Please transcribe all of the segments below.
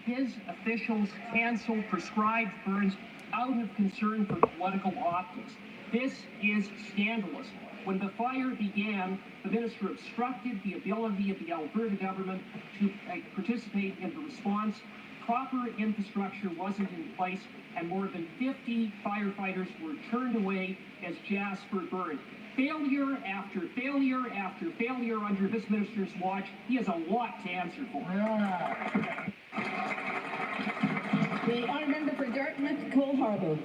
his officials canceled prescribed burns out of concern for political optics. This is scandalous. When the fire began, the minister obstructed the ability of the Alberta government to participate in the response. Proper infrastructure wasn't in place, and more than 50 firefighters were turned away as Jasper burned. Failure after failure after failure under this minister's watch. He has a lot to answer for. The honourable member for Dartmouth, Cole Harbour.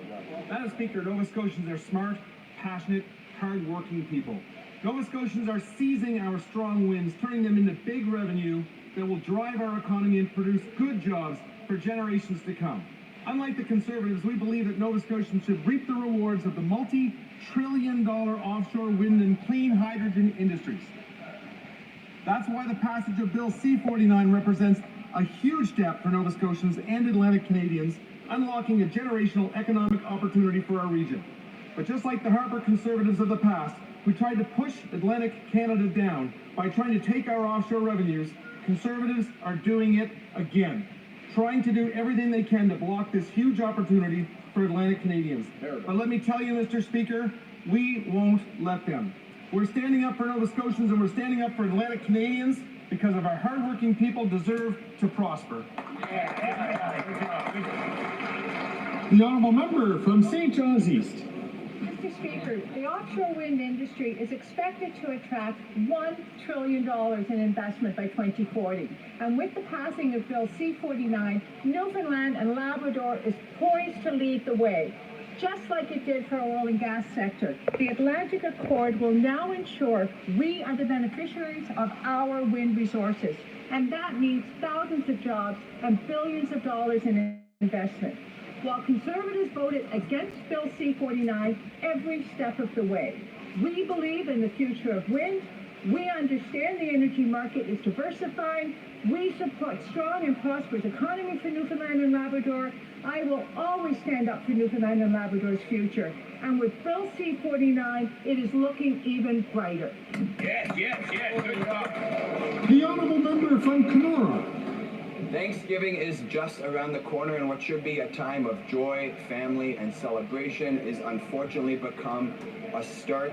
Madam Speaker, Nova Scotians are smart, passionate, hard-working people. Nova Scotians are seizing our strong winds, turning them into big revenue that will drive our economy and produce good jobs for generations to come. Unlike the Conservatives, we believe that Nova Scotians should reap the rewards of the multi-trillion-dollar offshore wind and clean hydrogen industries. That's why the passage of Bill C-49 represents a huge step for Nova Scotians and Atlantic Canadians, unlocking a generational economic opportunity for our region. But just like the Harper Conservatives of the past, who tried to push Atlantic Canada down by trying to take our offshore revenues, Conservatives are doing it again, trying to do everything they can to block this huge opportunity for Atlantic Canadians. But let me tell you, Mr. Speaker, we won't let them. We're standing up for Nova Scotians and we're standing up for Atlantic Canadians because of our hardworking people deserve to prosper. The honourable member from St. John's East. Mr. Speaker, the offshore wind industry is expected to attract $1 trillion in investment by 2040. And with the passing of Bill C-49, Newfoundland and Labrador is poised to lead the way. Just like it did for our oil and gas sector, the Atlantic Accord will now ensure we are the beneficiaries of our wind resources. And that means thousands of jobs and billions of dollars in investment. While Conservatives voted against Bill C-49 every step of the way, we believe in the future of wind. We understand the energy market is diversifying. We support strong and prosperous economy for Newfoundland and Labrador. I will always stand up for Newfoundland and Labrador's future. And with Bill C-49, it is looking even brighter. Yes, good job. The honourable member from Kenora. Thanksgiving is just around the corner, and what should be a time of joy, family, and celebration is unfortunately become a stark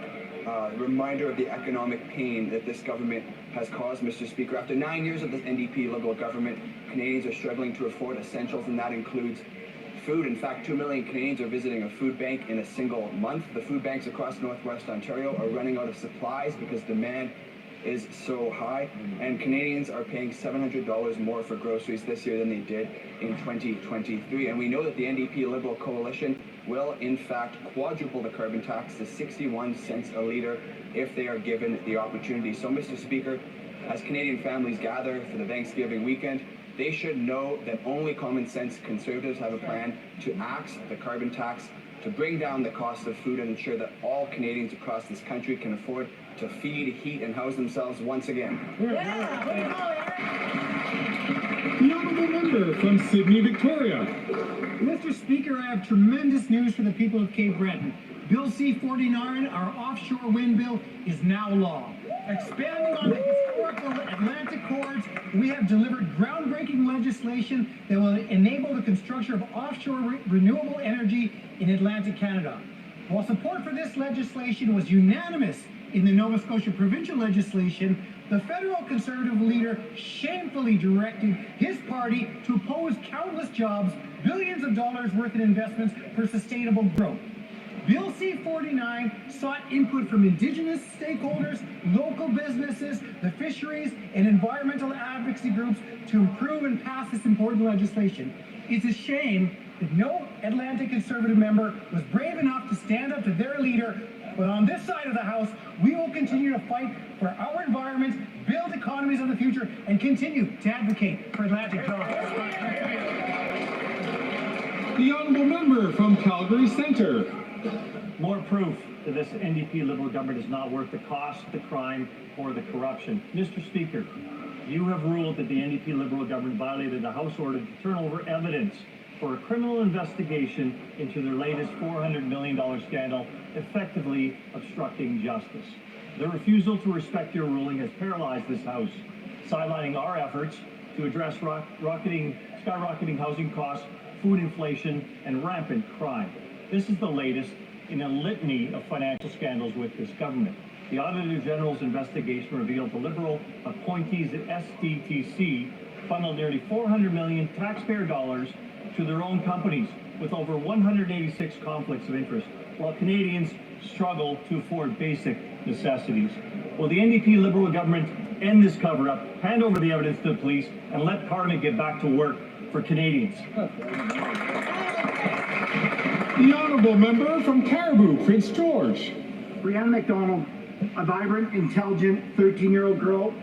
reminder of the economic pain that this government has caused, Mr. Speaker. After 9 years of this NDP Liberal government, Canadians are struggling to afford essentials, and that includes food. In fact, 2 million Canadians are visiting a food bank in a single month. The food banks across Northwest Ontario are running out of supplies because demand is so high, and Canadians are paying $700 more for groceries this year than they did in 2023. And we know that the NDP Liberal coalition will, in fact, quadruple the carbon tax to 61 cents a litre if they are given the opportunity. So, Mr. Speaker, as Canadian families gather for the Thanksgiving weekend, they should know that only common sense Conservatives have a plan to axe the carbon tax, to bring down the cost of food and ensure that all Canadians across this country can afford to feed, heat, and house themselves once again. The honourable member from Sydney, Victoria. Mr. Speaker, I have tremendous news for the people of Cape Breton. Bill C-49, our offshore wind bill, is now law. Expanding on the historical Atlantic Accords, we have delivered groundbreaking legislation that will enable the construction of offshore renewable energy in Atlantic Canada. While support for this legislation was unanimous in the Nova Scotia provincial legislation, the federal Conservative leader shamefully directed his party to oppose countless jobs, billions of dollars worth in investments for sustainable growth. Bill C-49 sought input from Indigenous stakeholders, local businesses, the fisheries, and environmental advocacy groups to improve and pass this important legislation. It's a shame that no Atlantic Conservative member was brave enough to stand up to their leader. But on this side of the House, we will continue to fight for our environment, build economies of the future, and continue to advocate for Atlantic jobs. The honourable member from Calgary Centre. More proof that this NDP Liberal government is not worth the cost, the crime, or the corruption. Mr. Speaker, you have ruled that the NDP Liberal government violated a House order to turn over evidence for a criminal investigation into their latest $400 million scandal, effectively obstructing justice. The refusal to respect your ruling has paralyzed this House, sidelining our efforts to address rocketing skyrocketing housing costs, food inflation, and rampant crime. This is the latest in a litany of financial scandals with this government. The Auditor General's investigation revealed the Liberal appointees at SDTC funneled nearly $400 million taxpayer dollars to their own companies, with over 186 conflicts of interest, while Canadians struggle to afford basic necessities. Will the NDP Liberal government end this cover-up, hand over the evidence to the police, and let Parliament get back to work for Canadians? The honourable member from Caribou, Prince George. Brianna McDonald, a vibrant, intelligent 13-year-old girl,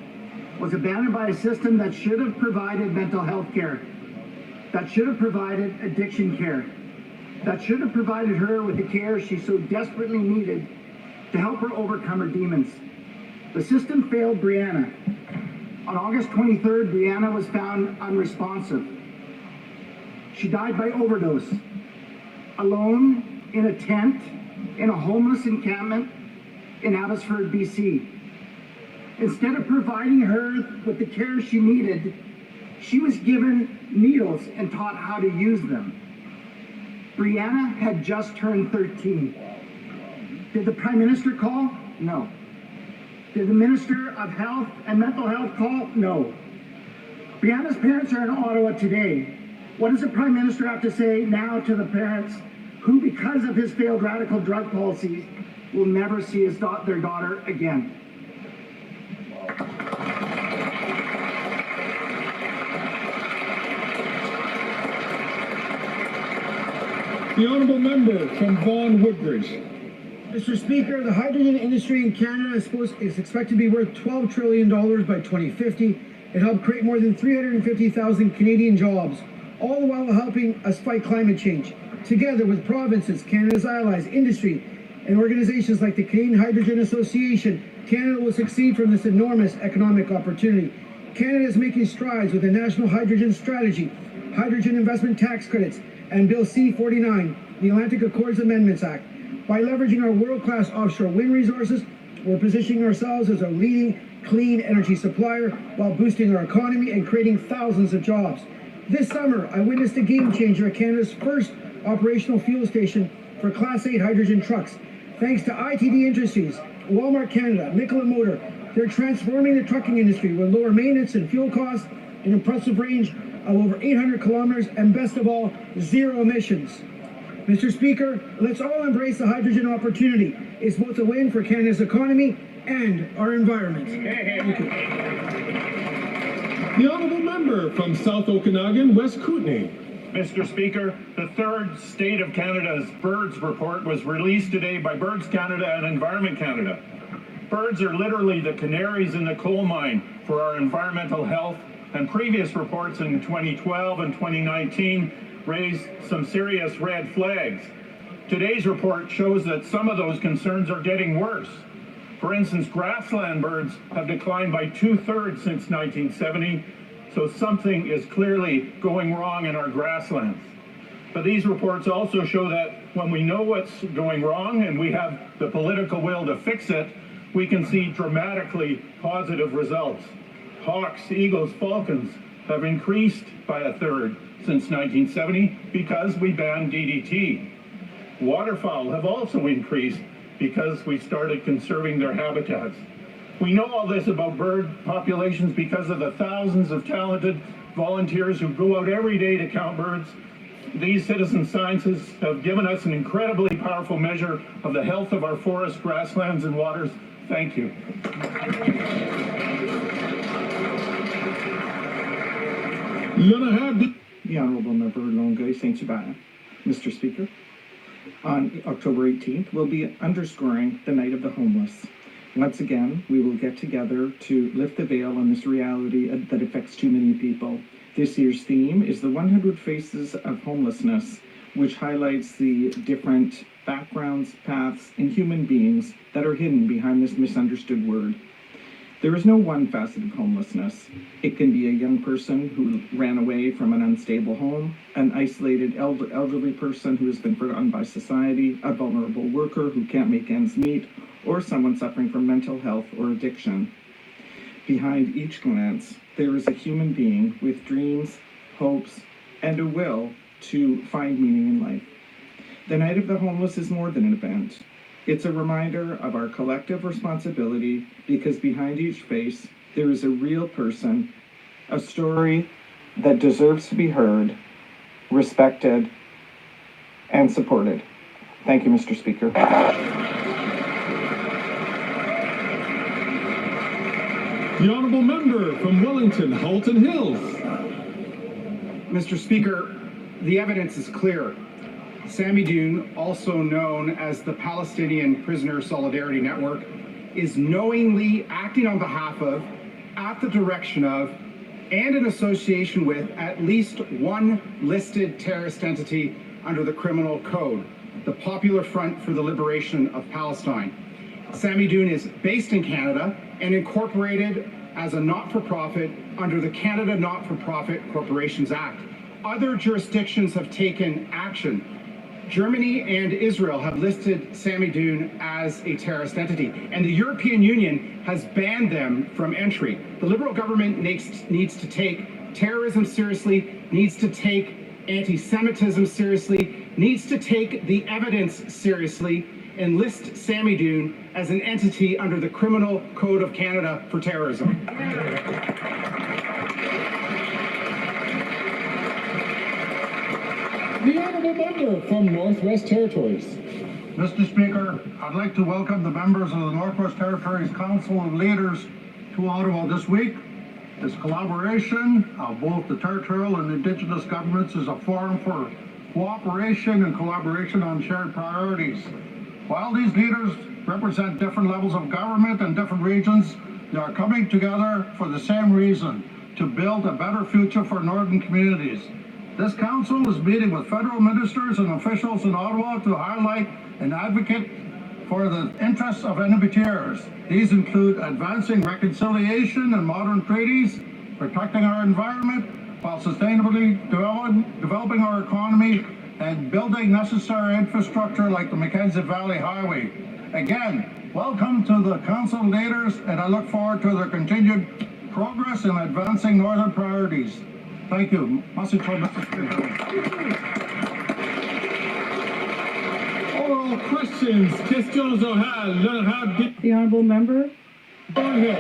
was abandoned by a system that should have provided mental health care, that should have provided addiction care, that should have provided her with the care she so desperately needed to help her overcome her demons. The system failed Brianna. On August 23rd, Brianna was found unresponsive. She died by overdose, alone in a tent in a homeless encampment in Abbotsford, BC. Instead of providing her with the care she needed, she was given needles and taught how to use them. Brianna had just turned 13. Did the Prime Minister call? No. Did the Minister of Health and Mental Health call? No. Brianna's parents are in Ottawa today. What does the Prime Minister have to say now to the parents who, because of his failed radical drug policies, will never see their daughter again? The honourable member from Vaughan Woodbridge. Mr. Speaker, the hydrogen industry in Canada is expected to be worth $12 trillion by 2050 and help create more than 350,000 Canadian jobs, all the while helping us fight climate change. Together with provinces, Canada's allies, industry, and organizations like the Canadian Hydrogen Association, Canada will succeed from this enormous economic opportunity. Canada is making strides with the National Hydrogen Strategy, Hydrogen Investment Tax Credits, and Bill C-49, the Atlantic Accords Amendments Act. By leveraging our world-class offshore wind resources, we're positioning ourselves as a leading clean energy supplier while boosting our economy and creating thousands of jobs. This summer, I witnessed a game changer at Canada's first operational fuel station for Class 8 hydrogen trucks. Thanks to ITD Industries, Walmart Canada, Nikola Motor, they're transforming the trucking industry with lower maintenance and fuel costs, an impressive range of over 800 kilometers, and best of all, zero emissions. Mr. Speaker, let's all embrace the hydrogen opportunity. It's both a win for Canada's economy and our environment. Thank you. The honourable member from South Okanagan, West Kootenay. Mr. Speaker, the third State of Canada's birds report was released today by Birds Canada and Environment Canada. Birds are literally the canaries in the coal mine for our environmental health, and previous reports in 2012 and 2019 raised some serious red flags. Today's report shows that some of those concerns are getting worse. For instance, grassland birds have declined by 2/3 since 1970, so something is clearly going wrong in our grasslands. But these reports also show that when we know what's going wrong and we have the political will to fix it, we can see dramatically positive results. Hawks, eagles, falcons have increased by 1/3 since 1970 because we banned DDT. Waterfowl have also increased because we started conserving their habitats. We know all this about bird populations because of the thousands of talented volunteers who go out every day to count birds. These citizen scientists have given us an incredibly powerful measure of the health of our forests, grasslands, and waters. Thank you. The Honourable Member Longueuil St. Hubert. Mr. Speaker, on October 18th, we'll be underscoring the Night of the Homeless. Once again, we will get together to lift the veil on this reality that affects too many people. This year's theme is the 100 Faces of Homelessness, which highlights the different backgrounds, paths, and human beings that are hidden behind this misunderstood word. There is no one facet of homelessness. It can be a young person who ran away from an unstable home, an isolated elderly person who has been forgotten by society, a vulnerable worker who can't make ends meet, or someone suffering from mental health or addiction. Behind each glance, there is a human being with dreams, hopes, and a will to find meaning in life. The Night of the Homeless is more than an event. It's a reminder of our collective responsibility, because behind each face, there is a real person, a story that deserves to be heard, respected, and supported. Thank you, Mr. Speaker. The honourable member from Wellington, Halton Hills. Mr. Speaker, the evidence is clear. Sami Doon, also known as the Palestinian Prisoner Solidarity Network, is knowingly acting on behalf of, at the direction of, and in association with at least one listed terrorist entity under the Criminal Code, the Popular Front for the Liberation of Palestine. Sami Doon is based in Canada and incorporated as a not-for-profit under the Canada Not-for-Profit Corporations Act. Other jurisdictions have taken action. Germany and Israel have listed Sami Doon as a terrorist entity, and the European Union has banned them from entry. The Liberal government needs to take terrorism seriously, needs to take anti-Semitism seriously, needs to take the evidence seriously, and list Sami Doon as an entity under the Criminal Code of Canada for terrorism. The honourable member from Northwest Territories. Mr. Speaker, I'd like to welcome the members of the Northwest Territories Council of Leaders to Ottawa this week. This collaboration of both the territorial and Indigenous governments is a forum for cooperation and collaboration on shared priorities. While these leaders represent different levels of government and different regions, they are coming together for the same reason: to build a better future for northern communities. This council is meeting with federal ministers and officials in Ottawa to highlight and advocate for the interests of NBTers. These include advancing reconciliation and modern treaties, protecting our environment while sustainably developing our economy, and building necessary infrastructure like the Mackenzie Valley Highway. Again, welcome to the council leaders, and I look forward to their continued progress in advancing northern priorities. Thank you. Mr. Oral questions. Questions orales. The honourable member. Thornhill.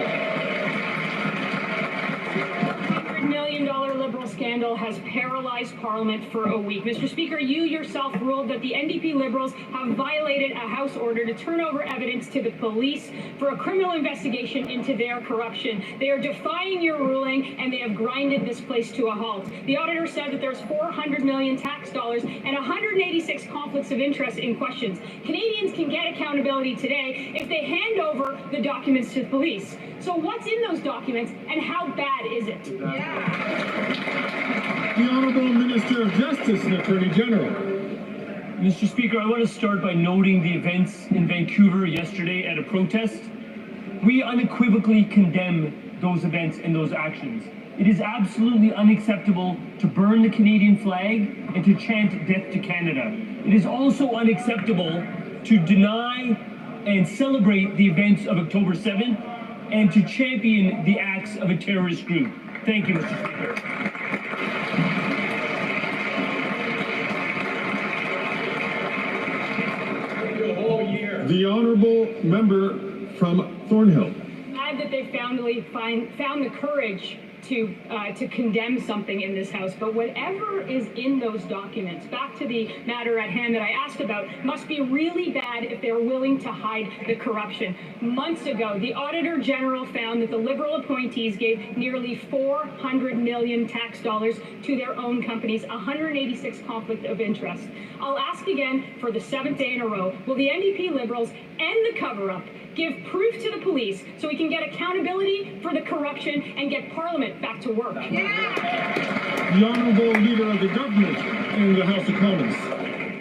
$100 million Liberal scandal has paralyzed Parliament for a week. Mr. Speaker, you yourself ruled that the NDP Liberals have violated a House order to turn over evidence to the police for a criminal investigation into their corruption. They are defying your ruling, and they have grinded this place to a halt. The auditor said that there's $400 million tax dollars and 186 conflicts of interest in questions. Canadians can get accountability today if they hand over the documents to the police. So what's in those documents, and how bad is it? The Honourable Minister of Justice and Attorney General. Mr. Speaker, I want to start by noting the events in Vancouver yesterday at a protest. We unequivocally condemn those events and those actions. It is absolutely unacceptable to burn the Canadian flag and to chant "Death to Canada." It is also unacceptable to deny and celebrate the events of October 7th and to champion the acts of a terrorist group. Thank you, Mr. Speaker. The honourable member from Thornhill. Glad that they found the courage to condemn something in this House, but whatever is in those documents, back to the matter at hand that I asked about, must be really bad if they're willing to hide the corruption. Months ago, the Auditor General found that the Liberal appointees gave nearly $400 million tax dollars to their own companies, 186 conflict of interest. I'll ask again for the 7th day in a row, will the NDP Liberals end the cover-up, give proof to the police so we can get accountability for the corruption and get Parliament back to work? The Honourable Leader of the Government in the House of Commons.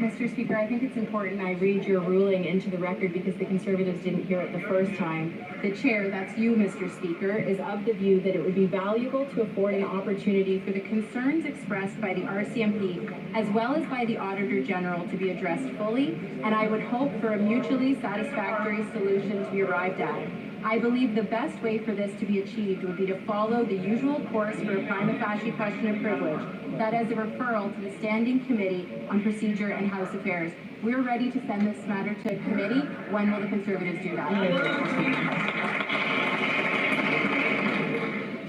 Mr. Speaker, I think it's important I read your ruling into the record because the Conservatives didn't hear it the first time. The Chair, that's you, Mr. Speaker, is of the view that it would be valuable to afford an opportunity for the concerns expressed by the RCMP as well as by the Auditor General to be addressed fully, and I would hope for a mutually satisfactory solution to be arrived at. I believe the best way for this to be achieved would be to follow the usual course for a prima facie question of privilege, that is a referral to the Standing Committee on Procedure and House Affairs. We're ready to send this matter to committee. When will the Conservatives do that?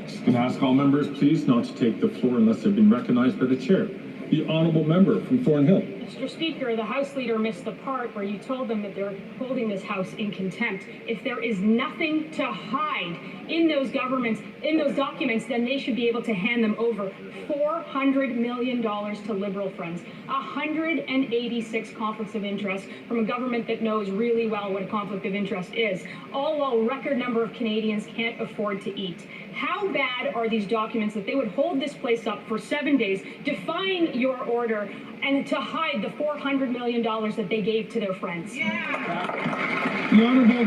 Just going to ask all members, please, not to take the floor unless they've been recognized by the chair. The honourable member from Thornhill. Mr. Speaker, the House Leader missed the part where you told them that they're holding this House in contempt. If there is nothing to hide in those documents, then they should be able to hand them over. $400 million to Liberal friends, 186 conflicts of interest from a government that knows really well what a conflict of interest is, all while a record number of Canadians can't afford to eat. How bad are these documents that they would hold this place up for 7 days, defying your order, and to hide the $400 million that they gave to their friends? Yeah. The Honourable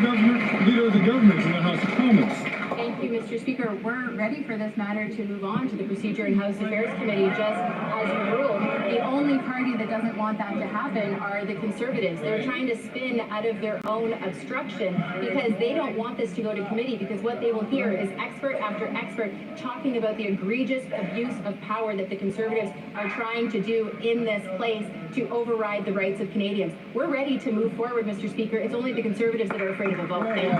Leader of the Government in the House of Commons. Thank you, Mr. Speaker. We're ready for this matter to move on to the Procedure and House Affairs Committee, just as you ruled. The only party that doesn't want that to happen are the Conservatives. They're trying to spin out of their own obstruction because they don't want this to go to committee, because what they will hear is expert after expert talking about the egregious abuse of power that the Conservatives are trying to do in this place to override the rights of Canadians. We're ready to move forward, Mr. Speaker. It's only the Conservatives that are afraid of a vote. Thank you.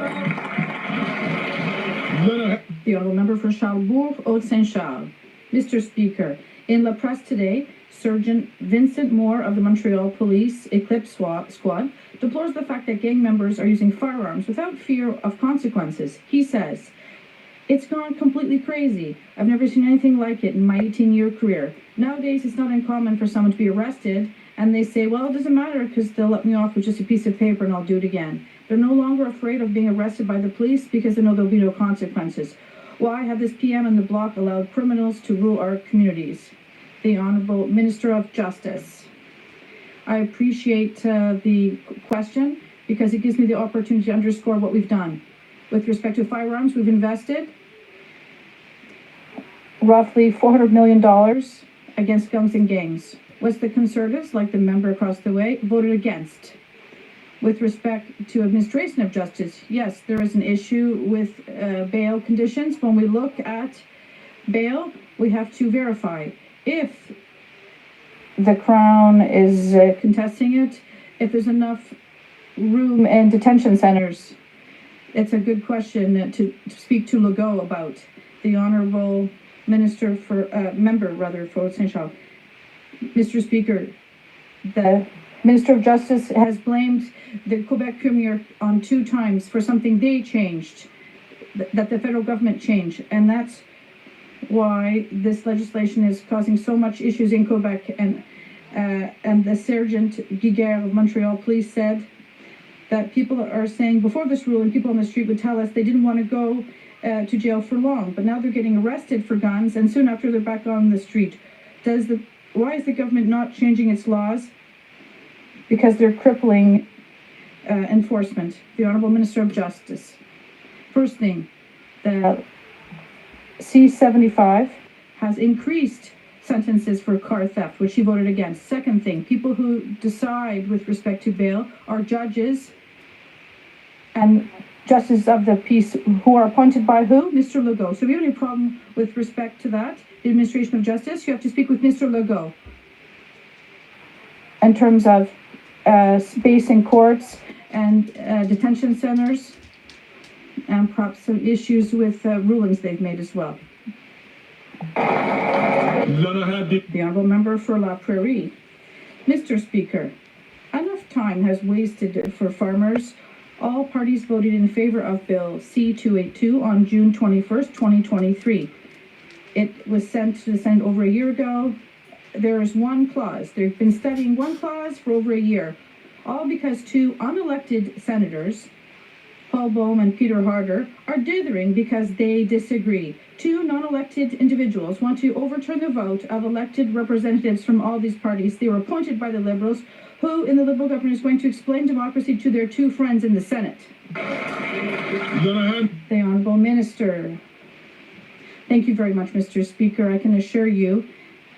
The honourable member for Charlesbourg, Haute-Saint-Charles. Mr. Speaker, in La Presse today, Sergeant Vincent Moore of the Montreal Police Eclipse Squad deplores the fact that gang members are using firearms without fear of consequences. He says, "It's gone completely crazy. I've never seen anything like it in my 18-year career. Nowadays, it's not uncommon for someone to be arrested and they say, well, it doesn't matter because they'll let me off with just a piece of paper and I'll do it again. They're no longer afraid of being arrested by the police because they know there'll be no consequences. Why have this PM and the Bloc allowed criminals to rule our communities?" The Honourable Minister of Justice. I appreciate the question because it gives me the opportunity to underscore what we've done. With respect to firearms, we've invested roughly $400 million against guns and gangs. Was the Conservatives, like the member across the way, voted against? With respect to administration of justice, yes, there is an issue with bail conditions. When we look at bail, we have to verify if the Crown is contesting it, if there's enough room in detention centers. It's a good question to speak to Legault about. The Honourable Member for St. Charles. Mr. Speaker, the Minister of Justice has blamed the Quebec Premier on 2 times for something they changed, that the federal government changed, and that's why this legislation is causing so much issues in Quebec. And the Sergeant Guiguerre of Montreal Police said that people are saying before this ruling, people on the street would tell us they didn't want to go to jail for long, but now they're getting arrested for guns, and soon after they're back on the street. Why is the government not changing its laws? Because they're crippling enforcement. The Honourable Minister of Justice. First thing, the C-75 has increased sentences for car theft, which he voted against. Second thing, people who decide with respect to bail are judges and justices of the peace who are appointed by who? Mr. Legault. So if you have any problem with respect to that, the administration of justice, you have to speak with Mr. Legault. In terms of space in courts and detention centers, and perhaps some issues with rulings they've made as well. The Honourable Member for La Prairie. Mr. Speaker, enough time has wasted for farmers. All parties voted in favour of Bill C-282 on June 21st, 2023. It was sent to the Senate over a year ago. There is one clause. They've been studying one clause for over a year, all because 2 unelected senators, Paul Bohm and Peter Harder, are dithering because they disagree. 2 non-elected individuals want to overturn the vote of elected representatives from all these parties. They were appointed by the Liberals, who in the Liberal government is going to explain democracy to their 2 friends in the Senate. The Honourable Minister. Thank you very much, Mr. Speaker. I can assure you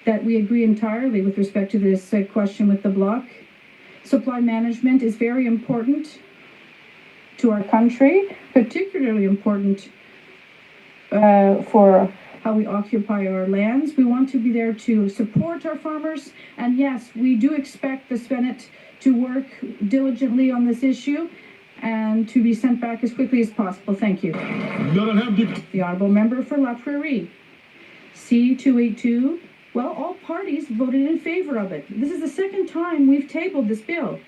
that we agree entirely with respect to this question with the Bloc. Supply management is very important to our country, particularly important for how we occupy our lands. We want to be there to support our farmers. And yes, we do expect the Senate to work diligently on this issue and to be sent back as quickly as possible. Thank you. The Honourable Member for La Prairie. C-282. Well, all parties voted in favor of it. This is the second time we've tabled this bill.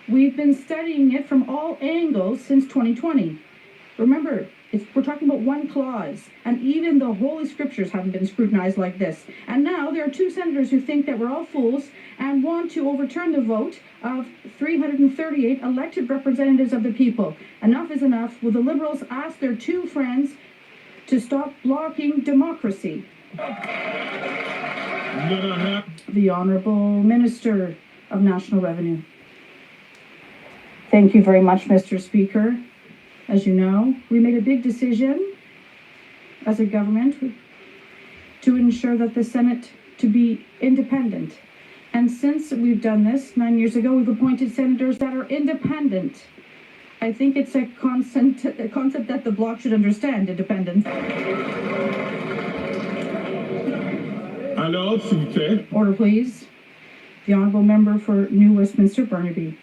We've been studying it from all angles since 2020. Remember, we're talking about one clause, and even the Holy Scriptures haven't been scrutinized like this. And now there are two senators who think that we're all fools and want to overturn the vote of 338 elected representatives of the people. Enough is enough. Will the Liberals ask their two friends to stop blocking democracy? The Honourable Minister of National Revenue. Thank you very much, Mr. Speaker. As you know, we made a big decision as a government to ensure that the Senate to be independent. And since we've done this 9 years ago, we've appointed senators that are independent. I think it's a concept that the Bloc should understand, independence. Alors, s'il vous plaît. Order, please. The Honourable Member for New Westminster Burnaby.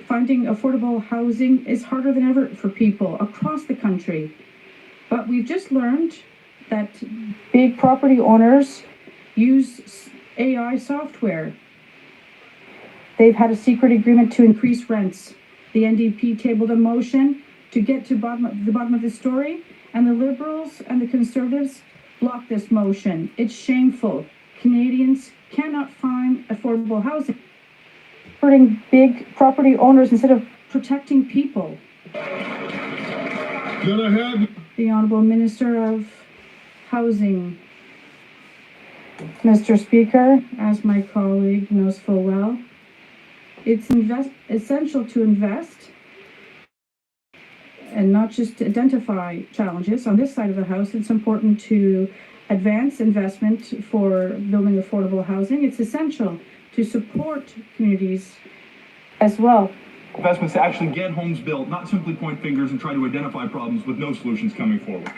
Finding affordable housing is harder than ever for people across the country. But we've just learned that big property owners use AI software. They've had a secret agreement to increase rents. The NDP tabled a motion to get to the bottom of the story, and the Liberals and the Conservatives blocked this motion. It's shameful. Canadians cannot find affordable housing. Hurting big property owners instead of protecting people. The Honourable Minister of Housing. Mr. Speaker, as my colleague knows full well, it's essential to invest and not just identify challenges. On this side of the House, it's important to advance investment for building affordable housing. It's essential to support communities as well. Investments to actually get homes built, not simply point fingers and try to identify problems with no solutions coming forward.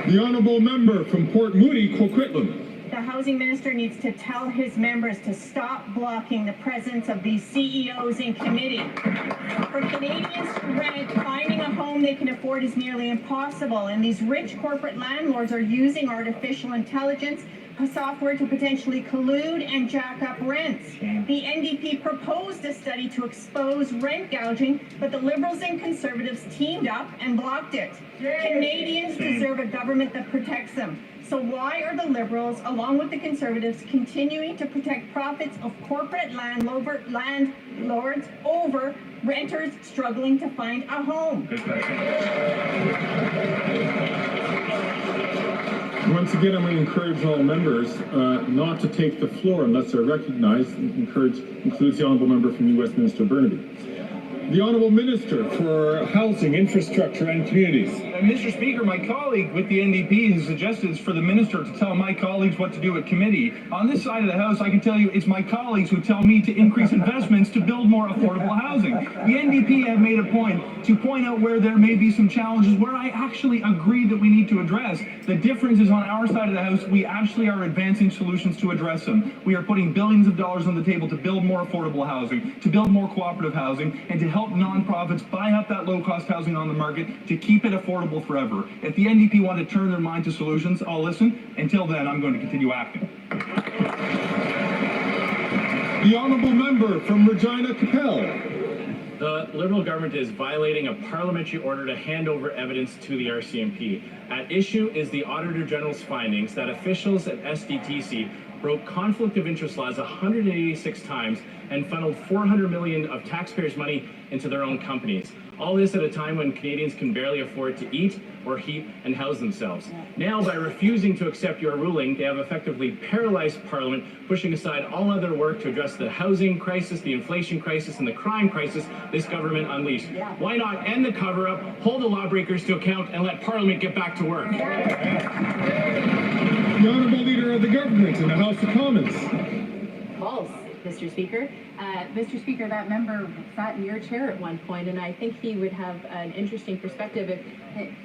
The Honourable Member from Port Moody, Coquitlam. The Housing Minister needs to tell his members to stop blocking the presence of these CEOs in committee. For Canadians to rent, finding a home they can afford is nearly impossible, and these rich corporate landlords are using artificial intelligence software to potentially collude and jack up rents. The NDP proposed a study to expose rent gouging, but the Liberals and Conservatives teamed up and blocked it. Canadians deserve a government that protects them. So why are the Liberals, along with the Conservatives, continuing to protect profits of corporate landlords over renters struggling to find a home? Once again, I'm going to encourage all members not to take the floor unless they're recognized. Includes the Honourable Member from New Westminster Burnaby. The Honourable Minister for Housing, Infrastructure and Communities. Mr. Speaker, my colleague with the NDP has suggested for the Minister to tell my colleagues what to do at committee. On this side of the House, I can tell you it's my colleagues who tell me to increase investments to build more affordable housing. The NDP have made a point to point out where there may be some challenges where I actually agree that we need to address. The difference is on our side of the House, we actually are advancing solutions to address them. We are putting billions of dollars on the table to build more affordable housing, to build more cooperative housing, and to help nonprofits buy up that low-cost housing on the market to keep it affordable forever. If the NDP want to turn their mind to solutions, I'll listen. Until then, I'm going to continue acting. The Honourable Member from Regina Capel. The Liberal government is violating a parliamentary order to hand over evidence to the RCMP. At issue is the Auditor General's findings that officials at SDTC broke conflict of interest laws 186 times and funneled $400 million of taxpayers' money into their own companies. All this at a time when Canadians can barely afford to eat or heat and house themselves. Now, by refusing to accept your ruling, they have effectively paralyzed Parliament, pushing aside all other work to address the housing crisis, the inflation crisis, and the crime crisis this government unleashed. Why not end the cover-up, hold the lawbreakers to account, and let Parliament get back to work? The Honourable Leader of the Government in the House of Commons. False. Mr. Speaker. Mr. Speaker, that member sat in your chair at one point, and I think he would have an interesting perspective if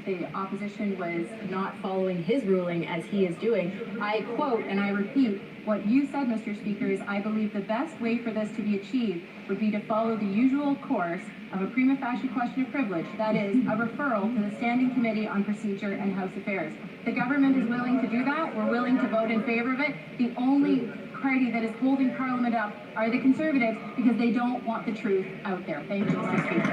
the opposition was not following his ruling as he is doing. I quote, and I repeat, what you said, Mr. Speaker, is I believe the best way for this to be achieved would be to follow the usual course of a prima facie question of privilege, that is, a referral to the Standing Committee on Procedure and House Affairs. The government is willing to do that. We're willing to vote in favor of it. The only party that is holding Parliament up are the Conservatives because they don't want the truth out there. Thank you, Mr. Speaker.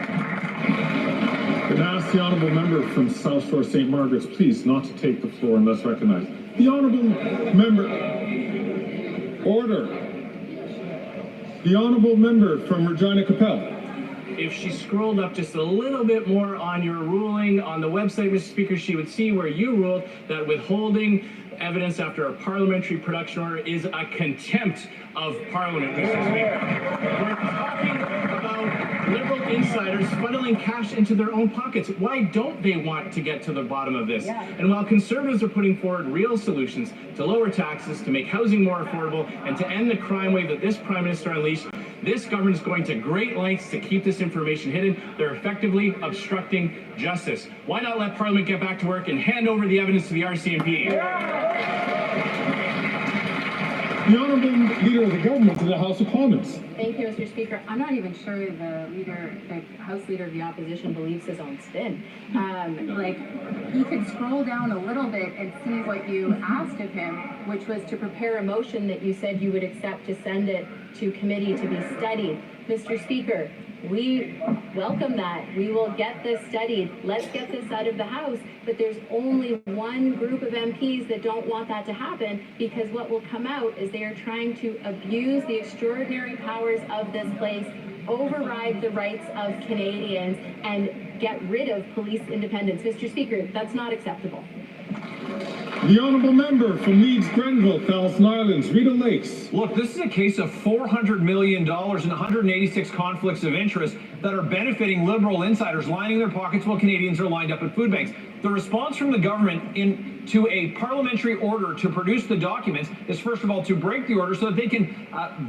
And ask the honourable member from South Shore St. Margaret's, please, not to take the floor unless recognized. The honourable member... Order. The honourable member from Regina Capel. If she scrolled up just a little bit more on your ruling on the website, Mr. Speaker, she would see where you ruled that withholding evidence after a parliamentary production order is a contempt of Parliament, Mr. Speaker. We're talking about Liberal insiders funneling cash into their own pockets. Why don't they want to get to the bottom of this? Yeah. And while Conservatives are putting forward real solutions to lower taxes, to make housing more affordable, and to end the crime wave that this Prime Minister unleashed, this government is going to great lengths to keep this information hidden. They're effectively obstructing justice. Why not let Parliament get back to work and hand over the evidence to the RCMP? The Honourable Leader of the Government in the House of Commons. Thank you, Mr. Speaker. I'm not even sure the House Leader of the Opposition believes his own spin. He could scroll down a little bit and see what you asked of him, which was to prepare a motion that you said you would accept to send it to committee to be studied. Mr. Speaker, we welcome that. We will get this studied. Let's get this out of the House. But there's only one group of MPs that don't want that to happen, because what will come out is they are trying to abuse the extraordinary powers of this place, override the rights of Canadians, and get rid of police independence. Mr. Speaker, that's not acceptable. The honourable member from Leeds, Grenville, Thousand Islands, Rita Lakes. Look, this is a case of $400 million and 186 conflicts of interest that are benefiting Liberal insiders lining their pockets while Canadians are lined up at food banks. The response from the government to a parliamentary order to produce the documents is, first of all, to break the order so that they can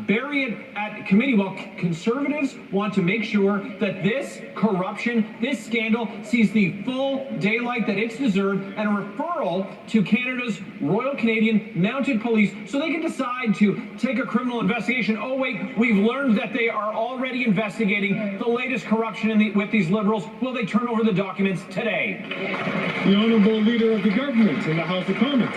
bury it at committee, while Conservatives want to make sure that this corruption, this scandal, sees the full daylight that it's deserved, and a referral to Canada's Royal Canadian Mounted Police so they can decide to take a criminal investigation. Oh wait, we've learned that they are already investigating the latest corruption with these Liberals. Will they turn over the documents today? The Honourable Leader of the Government in the House of Commons.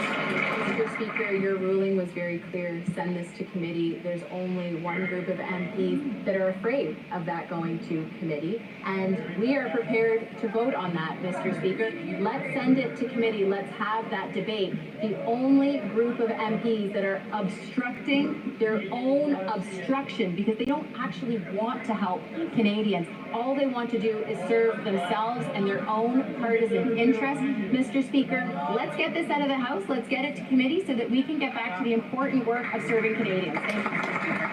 Mr. Speaker, your ruling was very clear. Send this to committee. There's only one group of MPs that are afraid of that going to committee, and we are prepared to vote on that, Mr. Speaker. Let's send it to committee. Let's have that debate. The only group of MPs that are obstructing their own obstruction, because they don't actually want to help Canadians. All they want to do is serve themselves and their own partisan interests. Mr. Speaker, let's get this out of the House. Let's get it to committee so that we can get back to the important work of serving Canadians. Thank you, Mr. Speaker.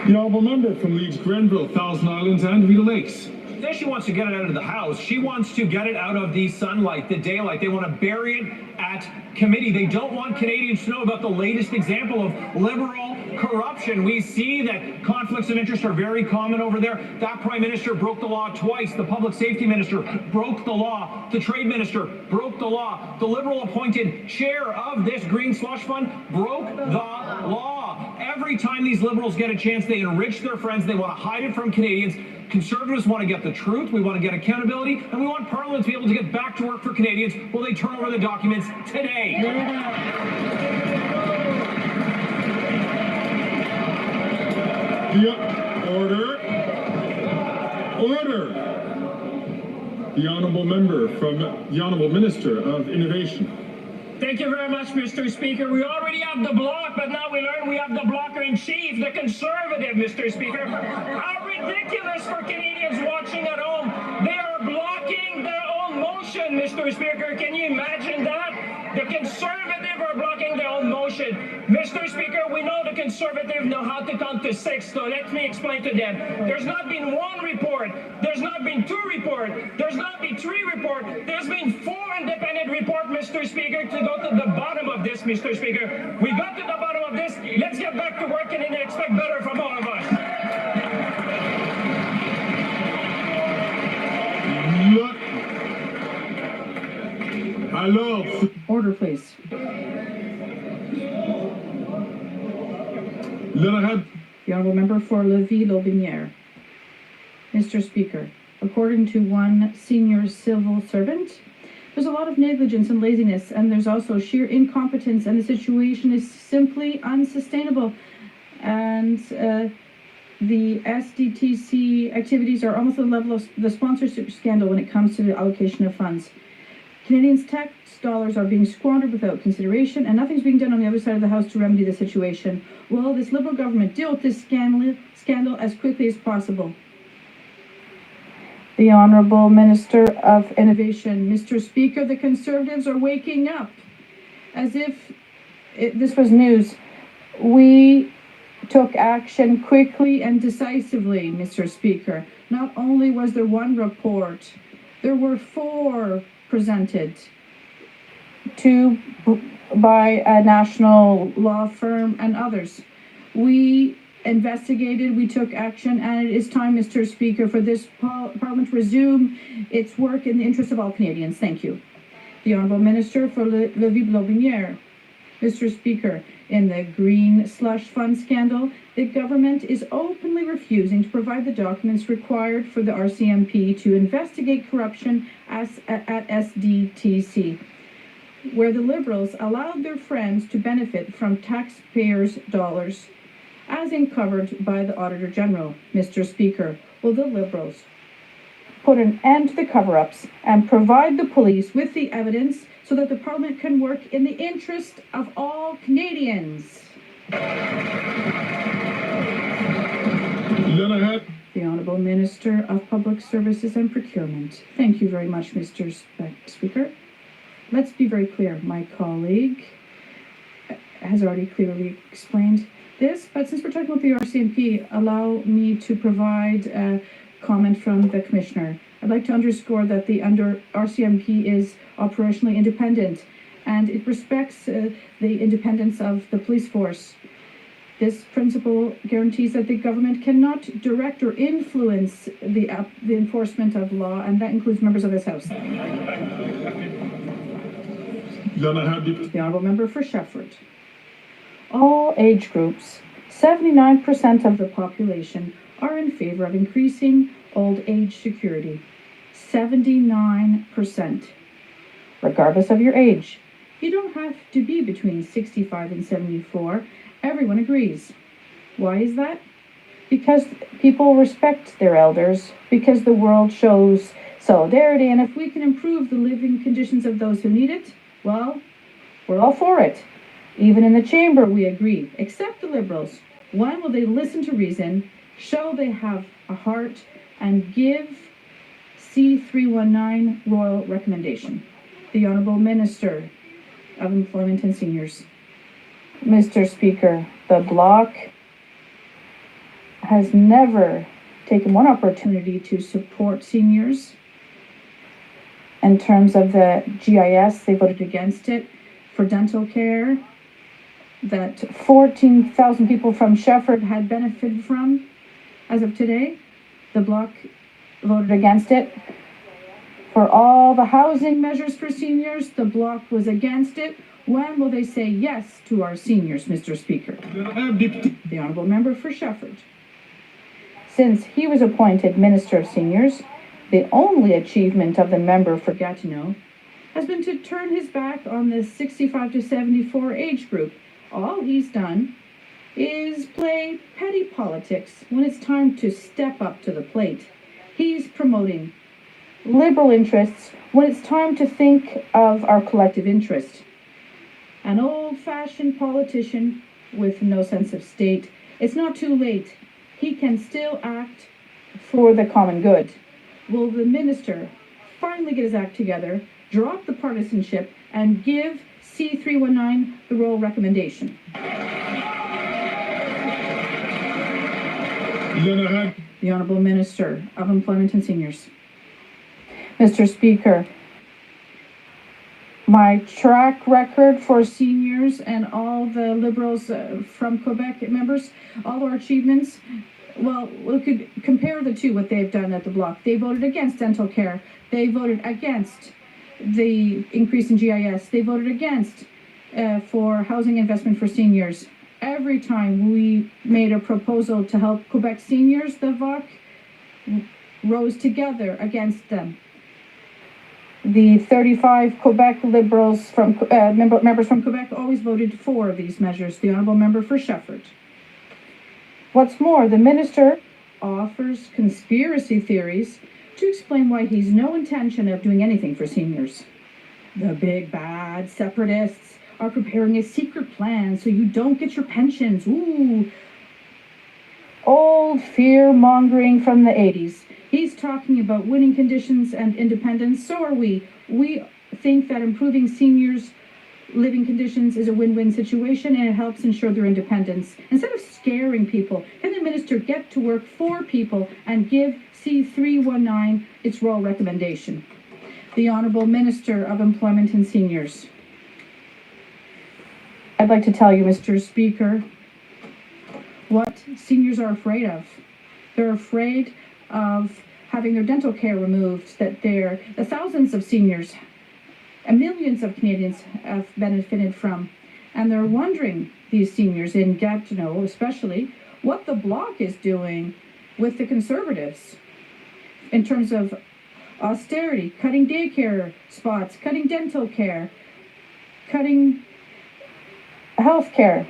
The honourable member from Leeds, Grenville, Thousand Islands, and Rita Lakes. Then she wants to get it out of the House. She wants to get it out of the sunlight, the daylight. They want to bury it at committee. They don't want Canadians to know about the latest example of Liberal corruption. We see that conflicts of interest are very common over there. That Prime Minister broke the law twice. The Public Safety Minister broke the law. The Trade Minister broke the law. The Liberal appointed chair of this Green Slush Fund broke the law. Every time these Liberals get a chance, they enrich their friends. They want to hide it from Canadians. Conservatives want to get the truth, we want to get accountability, and we want Parliament to be able to get back to work for Canadians. Will they turn over the documents today? Order. The honourable member from the Honourable Minister of Innovation. Thank you very much, Mr. Speaker. We already have the bloc, but now we learn we have the blocker-in-chief, the Conservative, Mr. Speaker. How ridiculous for Canadians watching at home. They are blocking their own motion, Mr. Speaker. Can you imagine that? The Conservative are blocking their own motion. Mr. Speaker, we know the Conservative know how to count to 6, so let me explain to them. There's not been 1 report. There's not been 2 reports. There's not been 3 reports. There's been 4 independent reports, Mr. Speaker, to go to the bottom of this, Mr. Speaker. We got to the bottom of this. Let's get Order, please. The honourable member for Lévis-Lotbinière. Mr. Speaker, according to one senior civil servant, there's a lot of negligence and laziness, and there's also sheer incompetence, and the situation is simply unsustainable. And the SDTC activities are almost at the level of the sponsorship scandal when it comes to the allocation of funds. Canadians' tax dollars are being squandered without consideration, and nothing's being done on the other side of the House to remedy the situation. Will this Liberal government deal with this scandal as quickly as possible? The Honourable Minister of Innovation. Mr. Speaker, the Conservatives are waking up. As if this was news. We took action quickly and decisively, Mr. Speaker. Not only was there one report, there were 4 presented, 2 by a national law firm and others. We investigated, we took action, and it is time, Mr. Speaker, for this Parliament to resume its work in the interest of all Canadians. Thank you. The Honourable Minister for Lévis-Lotbinière. Mr. Speaker, in the Green Slush Fund scandal, the government is openly refusing to provide the documents required for the RCMP to investigate corruption at SDTC, where the Liberals allowed their friends to benefit from taxpayers' dollars, as uncovered by the Auditor General. Mr. Speaker, will the Liberals put an end to the cover-ups and provide the police with the evidence so that the Parliament can work in the interest of all Canadians? The Honourable Minister of Public Services and Procurement. Thank you very much, Mr. Speaker. Let's be very clear. My colleague has already clearly explained this, but since we're talking about the RCMP, allow me to provide a comment from the Commissioner. I'd like to underscore that the RCMP is operationally independent, and it respects the independence of the police force. This principle guarantees that the government cannot direct or influence the enforcement of law, and that includes members of this House. The Honourable Member for Shefford. All age groups, 79% of the population are in favour of increasing old age security. 79%. Regardless of your age. You don't have to be between 65 and 74. Everyone agrees. Why is that? Because people respect their elders, because the world shows solidarity, and if we can improve the living conditions of those who need it, well, we're all for it. Even in the chamber, we agree, except the Liberals. When will they listen to reason, show they have a heart, and give C319 royal recommendation? The Honourable Minister of Employment and Seniors. Mr. Speaker, the Bloc has never taken one opportunity to support seniors. In terms of the GIS, they voted against it. For dental care, that 14,000 people from Shefford had benefited from. As of today, the Bloc voted against it. For all the housing measures for seniors, the Bloc was against it. When will they say yes to our seniors, Mr. Speaker? The Honourable Member for Shefford. Since he was appointed Minister of Seniors, the only achievement of the member for Gatineau has been to turn his back on the 65 to 74 age group. All he's done is play petty politics when it's time to step up to the plate. He's promoting Liberal interests when it's time to think of our collective interest. An old-fashioned politician with no sense of state. It's not too late. He can still act for the common good. Will the minister finally get his act together, drop the partisanship, and give C319 the royal recommendation? The Honourable Minister of Employment and Seniors. Mr. Speaker, my track record for seniors and all the Liberals from Quebec members, all our achievements, well, we could compare the two, what they've done at the Bloc. They voted against dental care. They voted against the increase in GIS. They voted against for housing investment for seniors. Every time we made a proposal to help Quebec seniors, the VOC rose together against them. The 35 Quebec Liberals from members from Quebec always voted for these measures. The honourable member for Shefford. What's more, the minister offers conspiracy theories to explain why he's no intention of doing anything for seniors. The big bad separatists are preparing a secret plan so you don't get your pensions. Ooh. Old fear-mongering from the 80s. He's talking about winning conditions and independence. So are we. We think that improving seniors' living conditions is a win-win situation and it helps ensure their independence. Instead of scaring people, can the minister get to work for people and give C319 its royal recommendation? The Honourable Minister of Employment and Seniors. I'd like to tell you, Mr. Speaker, what seniors are afraid of. They're afraid of having their dental care removed, that the thousands of seniors and millions of Canadians have benefited from. And they're wondering, these seniors in Gatineau especially, what the Bloc is doing with the Conservatives in terms of austerity, cutting daycare spots, cutting dental care, cutting health care.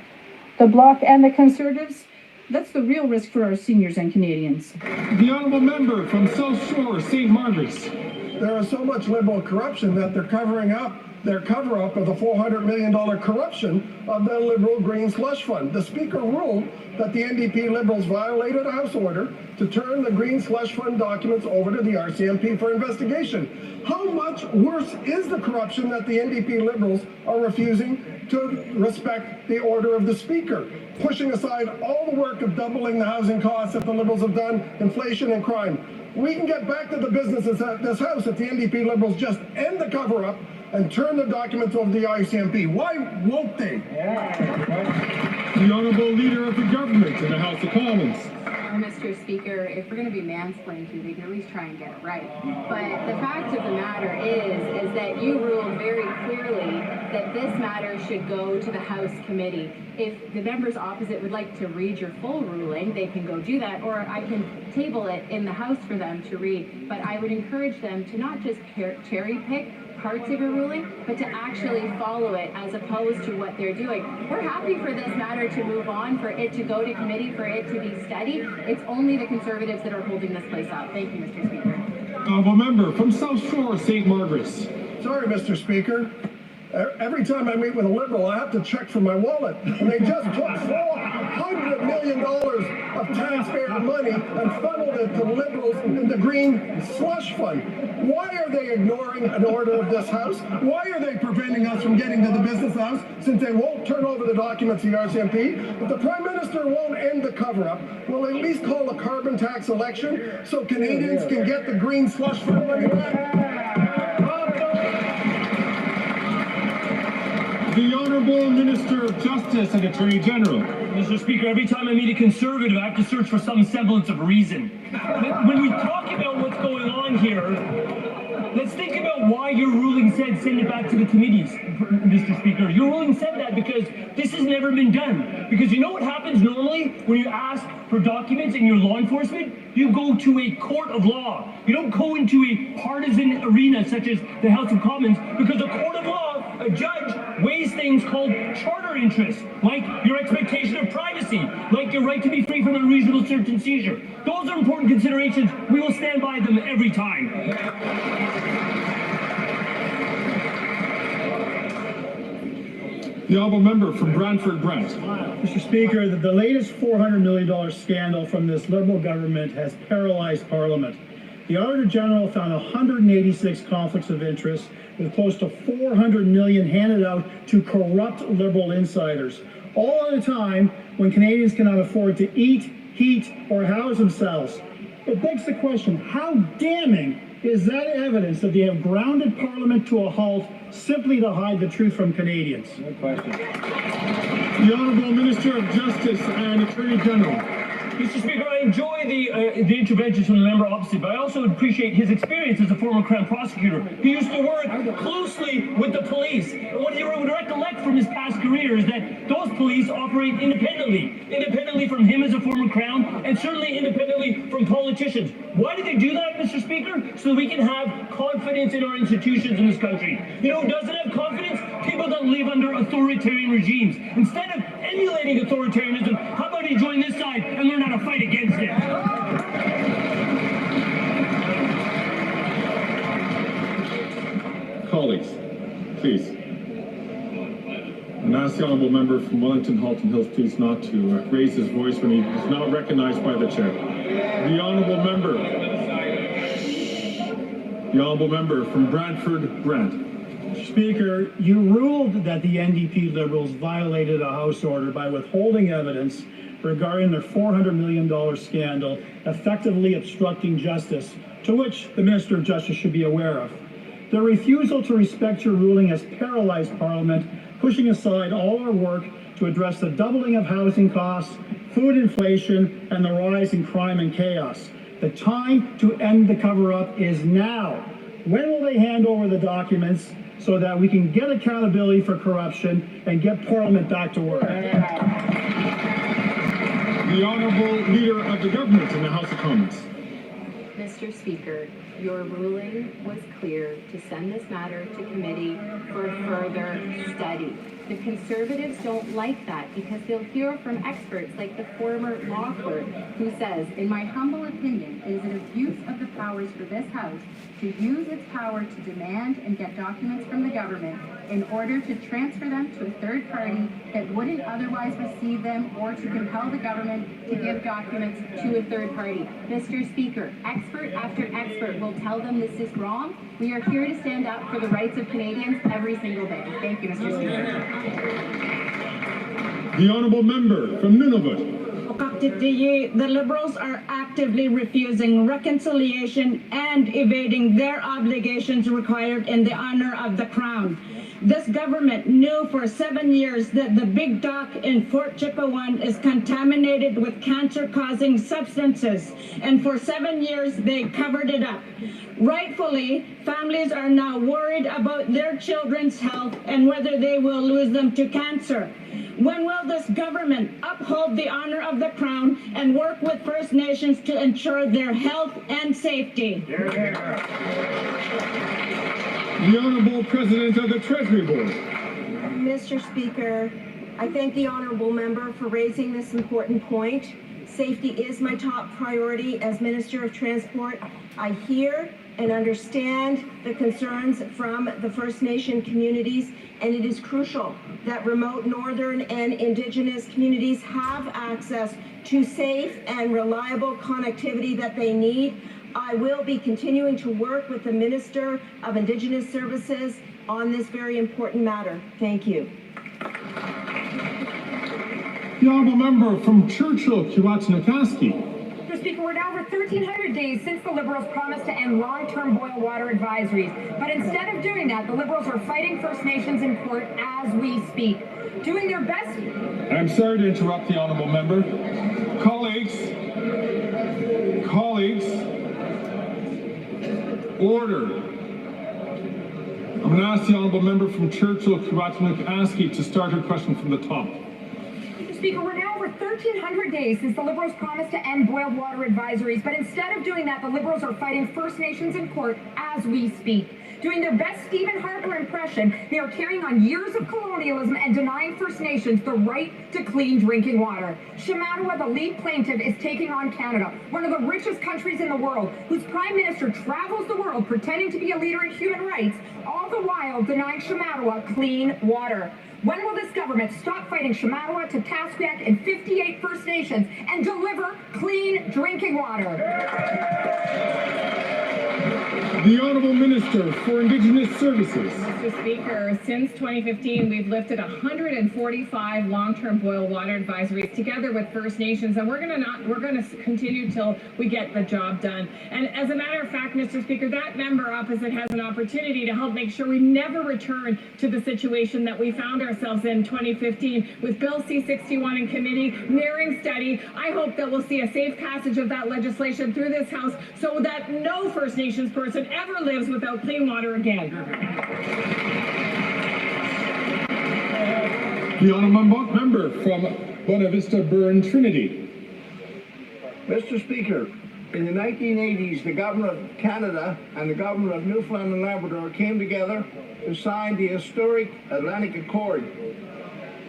The Bloc and the Conservatives, that's the real risk for our seniors and Canadians. The honourable member from South Shore, St. Margaret's. There is so much Liberal corruption that they're covering up their cover-up of the $400 million corruption of the Liberal Green Slush Fund. The Speaker ruled that the NDP Liberals violated a House order to turn the Green Slush Fund documents over to the RCMP for investigation. How much worse is the corruption that the NDP Liberals are refusing to respect the order of the Speaker, pushing aside all the work of doubling the housing costs that the Liberals have done, inflation and crime? We can get back to the businesses at this House if the NDP Liberals just end the cover-up and turn the documents over to the ICMP. Why won't they? The Honourable Leader of the Government in the House of Commons. Mr. Speaker, if we're going to be mansplained to, they can at least try and get it right. But the fact of the matter is that you ruled very clearly that this matter should go to the House committee. If the members opposite would like to read your full ruling, they can go do that, or I can table it in the House for them to read. But I would encourage them to not just cherry pick parts of a ruling, but to actually follow it as opposed to what they're doing. We're happy for this matter to move on, for it to go to committee, for it to be studied. It's only the Conservatives that are holding this place up. Thank you, Mr. Speaker. Honourable member from South Shore, St. Margaret's. Sorry, Mr. Speaker. Every time I meet with a Liberal, I have to check for my wallet. And they just took $400 million of taxpayer money and funneled it to Liberals in the Green Slush Fund. Why are they ignoring an order of this House? Why are they preventing us from getting to the business house, since they won't turn over the documents to the RCMP? If the Prime Minister won't end the cover-up, will at least call a carbon tax election so Canadians can get the Green Slush Fund money back? The Honourable Minister of Justice and Attorney General. Mr. Speaker, every time I meet a Conservative, I have to search for some semblance of reason. When we talk about what's going on here, let's think about why your ruling said send it back to the committees, Mr. Speaker. Your ruling said that because this has never been done. Because you know what happens normally when you ask for documents in your law enforcement? You go to a court of law. You don't go into a partisan arena such as the House of Commons, because a court of law, a judge weighs things called charter interests, like your expectation of privacy, like your right to be free from unreasonable search and seizure. Those are important considerations. We will stand by them every time. The honourable member from Brantford Brent. Mr. Speaker, the latest $400 million scandal from this Liberal government has paralyzed Parliament. The Auditor General found 186 conflicts of interest, with close to $400 million handed out to corrupt Liberal insiders, all at a time when Canadians cannot afford to eat, heat, or house themselves. It begs the question, how damning is that evidence that they have grounded Parliament to a halt simply to hide the truth from Canadians? No question. The Honourable Minister of Justice and Attorney General. Mr. Speaker, I enjoy the interventions from the member opposite, but I also appreciate his experience as a former Crown prosecutor. He used to work closely with the police. And what he would recollect from his past career is that those police operate independently from him as a former Crown, and certainly independently from politicians. Why do they do that, Mr. Speaker? So that we can have confidence in our institutions in this country. You know who doesn't have confidence? People that live under authoritarian regimes. Instead of emulating authoritarianism, how about you join this side and learn how to fight against it? Colleagues, please. And ask the honourable member from Wellington Halton Hills please not to raise his voice when he is not recognized by the chair. The honourable member from Brantford Brant. Speaker, you ruled that the NDP Liberals violated a House order by withholding evidence regarding their $400 million scandal, effectively obstructing justice, to which the Minister of Justice should be aware of. The refusal to respect your ruling has paralyzed Parliament, pushing aside all our work to address the doubling of housing costs, food inflation, and the rise in crime and chaos. The time to end the cover-up is now. When will they hand over the documents so that we can get accountability for corruption and get Parliament back to work? The Honourable Leader of the Government in the House of Commons. Mr. Speaker, your ruling was clear to send this matter to committee for further study. The Conservatives don't like that because they'll hear from experts like the former law clerk who says, in my humble opinion, it is an abuse of the powers for this House to use its power to demand and get documents from the government in order to transfer them to a third party that wouldn't otherwise receive them, or to compel the government to give documents to a third party. Mr. Speaker, expert after expert will tell them this is wrong. We are here to stand up for the rights of Canadians every single day. Thank you, Mr. Speaker. The Honourable Member from Nunavut. The Liberals are actively refusing reconciliation and evading their obligations required in the honor of the Crown. This government knew for 7 years that the Big Dock in Fort Chipewyan is contaminated with cancer-causing substances, and for 7 years they covered it up. Rightfully, families are now worried about their children's health and whether they will lose them to cancer. When will this government uphold the honor of the Crown and work with First Nations to ensure their health and safety? The Honourable President of the Treasury Board. Mr. Speaker, I thank the Honourable Member for raising this important point. Safety is my top priority as Minister of Transport. I hear and understand the concerns from the First Nation communities, and it is crucial that remote Northern and Indigenous communities have access to safe and reliable connectivity that they need. I will be continuing to work with the Minister of Indigenous Services on this very important matter. Thank you. The Honourable Member from Churchill, Kiwatanacaski. Mr. Speaker, we're now over 1,300 days since the Liberals promised to end long-term boil water advisories. But instead of doing that, the Liberals are fighting First Nations in court as we speak, doing their best. I'm sorry to interrupt the Honourable Member. Colleagues, order. I'm going to ask the Honourable Member from Churchill, Kiwatanacaski to start her question from the top. Mr. Speaker, we're now over 1,300 days since the Liberals promised to end boiled water advisories, but instead of doing that, the Liberals are fighting First Nations in court as we speak. Doing their best Stephen Harper impression, they are carrying on years of colonialism and denying First Nations the right to clean drinking water. Shamattawa, the lead plaintiff, is taking on Canada, one of the richest countries in the world, whose Prime Minister travels the world pretending to be a leader in human rights, all the while denying Shamattawa clean water. When will this government stop fighting Shamattawa, Tataspiaq, and 58 First Nations and deliver clean drinking water? The Honourable Minister for Indigenous Services. Mr. Speaker, since 2015, we've lifted 145 long-term boil water advisories together with First Nations, and we're going to continue till we get the job done. And as a matter of fact, Mr. Speaker, that member opposite has an opportunity to help make sure we never return to the situation that we found ourselves in 2015 with Bill C-61 in committee, nearing study. I hope that we'll see a safe passage of that legislation through this House so that no First Nations person ever lives without clean water again. The Honourable Member from Buena Vista Burn Trinity. Mr. Speaker, in the 1980s, the Government of Canada and the Government of Newfoundland and Labrador came together to sign the historic Atlantic Accord.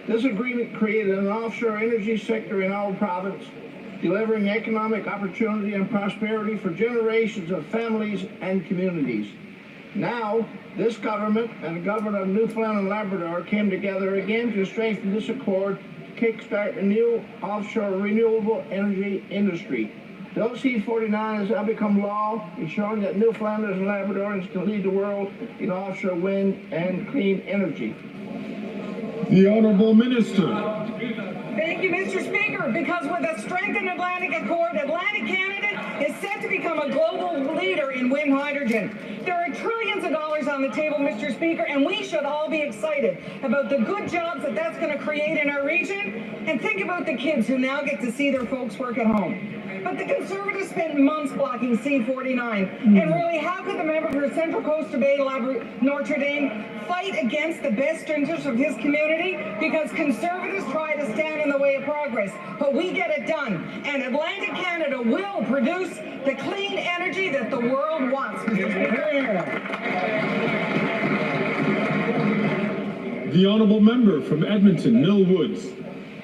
This agreement created an offshore energy sector in our province, delivering economic opportunity and prosperity for generations of families and communities. Now, this government and the government of Newfoundland and Labrador came together again to strengthen this accord to kickstart a new offshore renewable energy industry. Bill C-49 has now become law, ensuring that Newfoundlanders and Labradorians can lead the world in offshore wind and clean energy. The Honourable Minister. Thank you, Mr. Speaker, because with a strengthened Atlantic Accord, Atlantic Canada is set to become a global leader in wind hydrogen. There are trillions of dollars on the table, Mr. Speaker, and we should all be excited about the good jobs that that's going to create in our region. And think about the kids who now get to see their folks work at home. But the Conservatives spent months blocking C-49. And really, how could the member for Central Coast Bay, Notre Dame, fight against the best interests of his community? Because Conservatives try to stand in the way of progress. But we get it done. And Atlantic Canada will produce the clean energy that the world wants, Mr. Speaker. The Honourable Member from Edmonton, Mill Woods.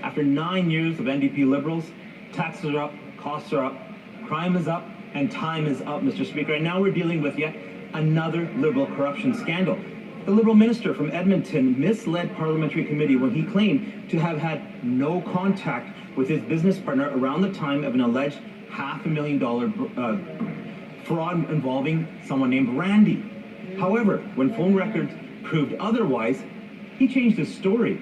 After 9 years of NDP Liberals, taxes are up, costs are up, crime is up, and time is up, Mr. Speaker. And now we're dealing with yet another Liberal corruption scandal. The Liberal minister from Edmonton misled Parliamentary Committee when he claimed to have had no contact with his business partner around the time of an alleged $500,000 fraud involving someone named Randy. However, when phone records proved otherwise, he changed his story.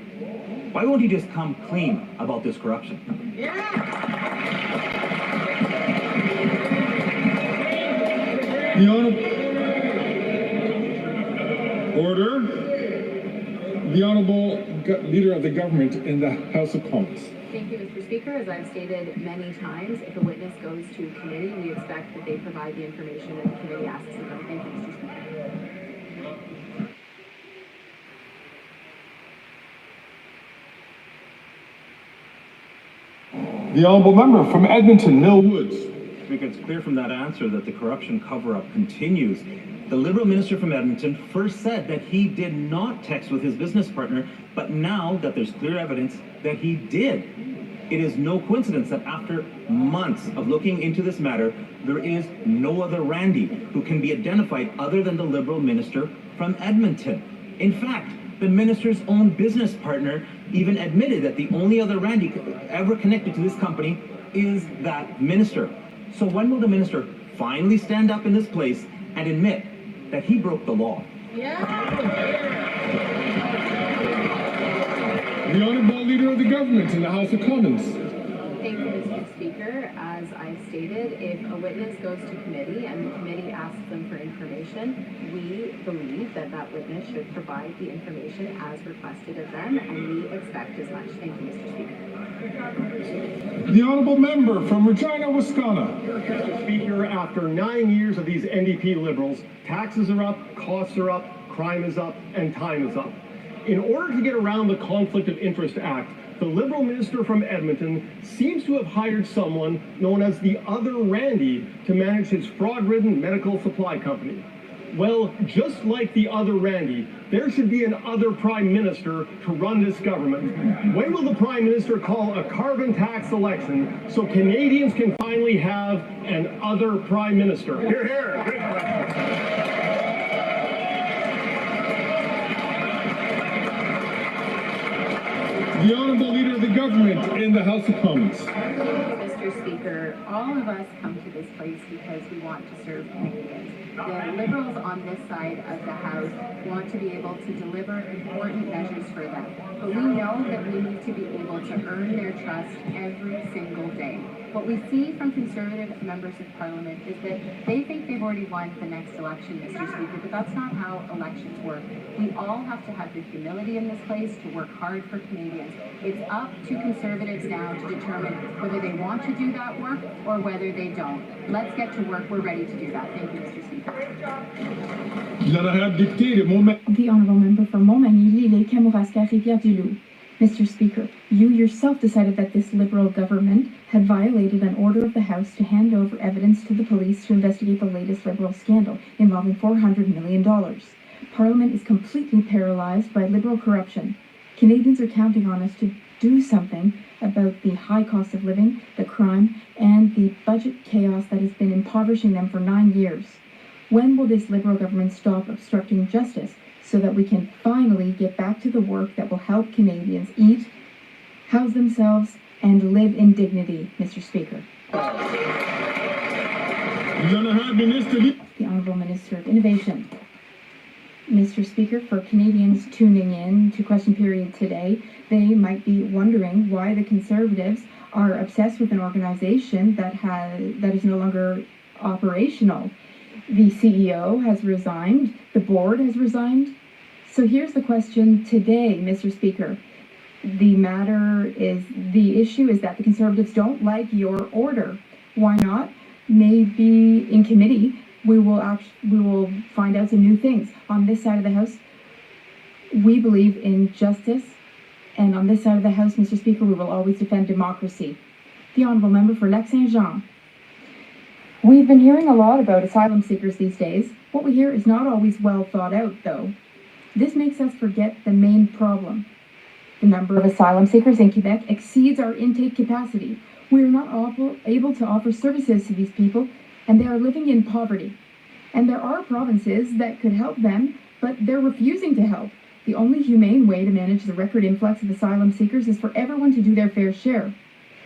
Why won't he just come clean about this corruption? The Honourable Order. The Honourable Leader of the Government in the House of Commons. Thank you, Mr. Speaker. As I've stated many times, if a witness goes to committee, we expect that they provide the information that the committee asks of them. Thank you, Mr. Speaker. The Honourable Member from Edmonton, Mill Woods. Speaker, it's clear from that answer that the corruption cover-up continues. The Liberal minister from Edmonton first said that he did not text with his business partner, but now that there's clear evidence that he did. It is no coincidence that after months of looking into this matter, there is no other Randy who can be identified other than the Liberal minister from Edmonton. In fact, the minister's own business partner even admitted that the only other Randy ever connected to this company is that minister. So when will the minister finally stand up in this place and admit that he broke the law? The Honourable Leader of the Government in the House of Commons. Thank you, Mr. Speaker. As I stated, if a witness goes to committee and the committee asks them for information, we believe that that witness should provide the information as requested of them, and we expect as much. Thank you, Mr. Speaker. The Honourable Member from Regina, Wascana. Mr. Speaker, after 9 years of these NDP Liberals, taxes are up, costs are up, crime is up, and time is up. In order to get around the Conflict of Interest Act, the Liberal minister from Edmonton seems to have hired someone known as the Other Randy to manage his fraud-ridden medical supply company. Well, just like the Other Randy, there should be an other Prime Minister to run this government. When will the Prime Minister call a carbon tax election so Canadians can finally have an other Prime Minister? Hear, hear. The Honourable Leader of the Government. Government in the House of Commons. Mr. Speaker, all of us come to this place because we want to serve Canadians. The Liberals on this side of the House want to be able to deliver important measures for them. But we know that we need to be able to earn their trust every single day. What we see from Conservative members of Parliament is that they think they've already won the next election, Mr. Speaker, but that's not how elections work. We all have to have the humility in this place to work hard for Canadians. It's up to Conservatives now to determine whether they want to do that work or whether they don't. Let's get to work. We're ready to do that. Thank you, Mr. Speaker. The Honourable Member for Montmagny-Lille, Kamouraska, Rivière-du-Loup. Mr. Speaker, you yourself decided that this Liberal government had violated an order of the House to hand over evidence to the police to investigate the latest Liberal scandal involving $400 million. Parliament is completely paralyzed by Liberal corruption. Canadians are counting on us to do something about the high cost of living, the crime, and the budget chaos that has been impoverishing them for 9 years. When will this Liberal government stop obstructing justice so that we can finally get back to the work that will help Canadians eat, house themselves, and live in dignity, Mr. Speaker? The Honourable Minister of Innovation. Mr. Speaker, for Canadians tuning in to question period today, they might be wondering why the Conservatives are obsessed with an organization that is no longer operational. The CEO has resigned, the board has resigned. So here's the question today, Mr. Speaker. The issue is that the Conservatives don't like your order. Why not? Maybe in committee we will find out some new things. On this side of the House, we believe in justice, and on this side of the House, Mr. Speaker, we will always defend democracy. The Honourable Member for Lac-Saint-Jean. We've been hearing a lot about asylum seekers these days. What we hear is not always well thought out, though. This makes us forget the main problem. The number of asylum seekers in Quebec exceeds our intake capacity. We are not able to offer services to these people, and they are living in poverty. And there are provinces that could help them, but they're refusing to help. The only humane way to manage the record influx of asylum seekers is for everyone to do their fair share.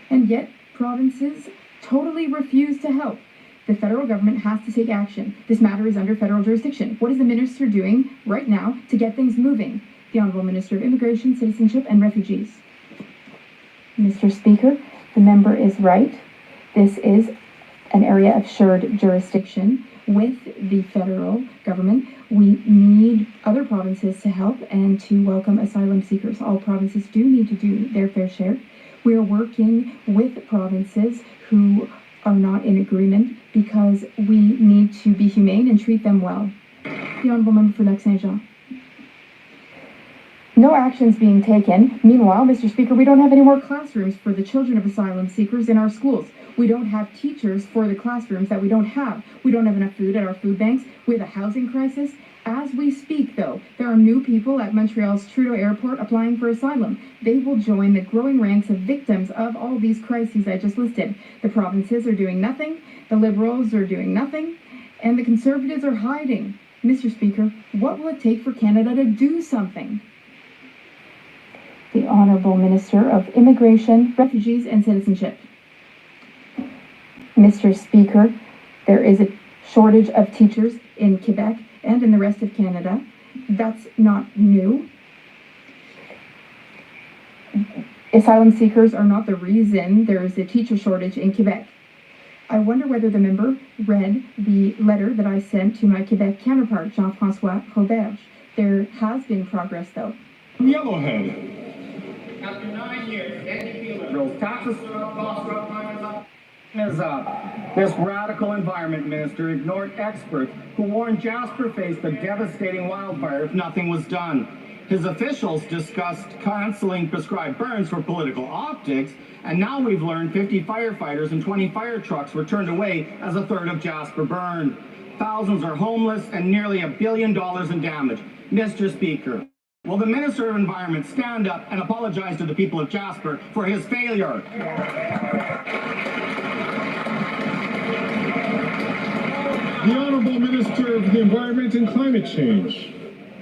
And yet, provinces totally refuse to help. The federal government has to take action. This matter is under federal jurisdiction. What is the minister doing right now to get things moving? The Honourable Minister of Immigration, Citizenship and Refugees. Mr. Speaker, the member is right. This is an area of shared jurisdiction with the federal government. We need other provinces to help and to welcome asylum seekers. All provinces do need to do their fair share. We are working with provinces who are not in agreement because we need to be humane and treat them well. The Honourable Member for Lac-Saint-Jean. No actions being taken. Meanwhile, Mr. Speaker, we don't have any more classrooms for the children of asylum seekers in our schools. We don't have teachers for the classrooms that we don't have. We don't have enough food at our food banks. We have a housing crisis. As we speak, though, there are new people at Montreal's Trudeau Airport applying for asylum. They will join the growing ranks of victims of all these crises I just listed. The provinces are doing nothing, the Liberals are doing nothing, and the Conservatives are hiding. Mr. Speaker, what will it take for Canada to do something? The Honourable Minister of Immigration, Refugees and Citizenship. Mr. Speaker, there is a shortage of teachers in Quebec and in the rest of Canada. That's not new. Asylum seekers are not the reason there is a teacher shortage in Quebec. I wonder whether the member read the letter that I sent to my Quebec counterpart, Jean-François Roberge. There has been progress, though. Yellowhead. After 9 years, NDP Liberals, taxes are up, costs are up, is up. This radical environment minister ignored experts who warned Jasper faced a devastating wildfire if nothing was done. His officials discussed canceling prescribed burns for political optics, and now we've learned 50 firefighters and 20 fire trucks were turned away as a third of Jasper burned. Thousands are homeless and nearly $1 billion in damage. Mr. Speaker, will the Minister of Environment stand up and apologize to the people of Jasper for his failure? The Honourable Minister of the Environment and Climate Change.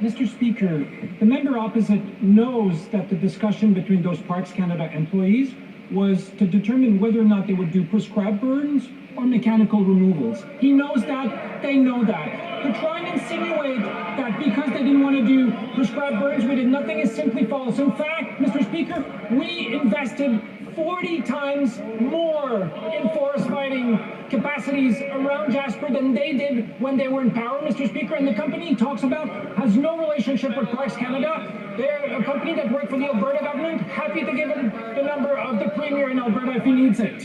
Mr. Speaker, the member opposite knows that the discussion between those Parks Canada employees was to determine whether or not they would do prescribed burns or mechanical removals. He knows that, they know that. To try and insinuate that because they didn't want to do prescribed burns, we did nothing is simply false. In fact, Mr. Speaker, we invested 40 times more in forest fighting capacities around Jasper than they did when they were in power, Mr. Speaker. And the company he talks about has no relationship with Parks Canada. They're a company that worked for the Alberta government. Happy to give him the number of the Premier in Alberta if he needs it.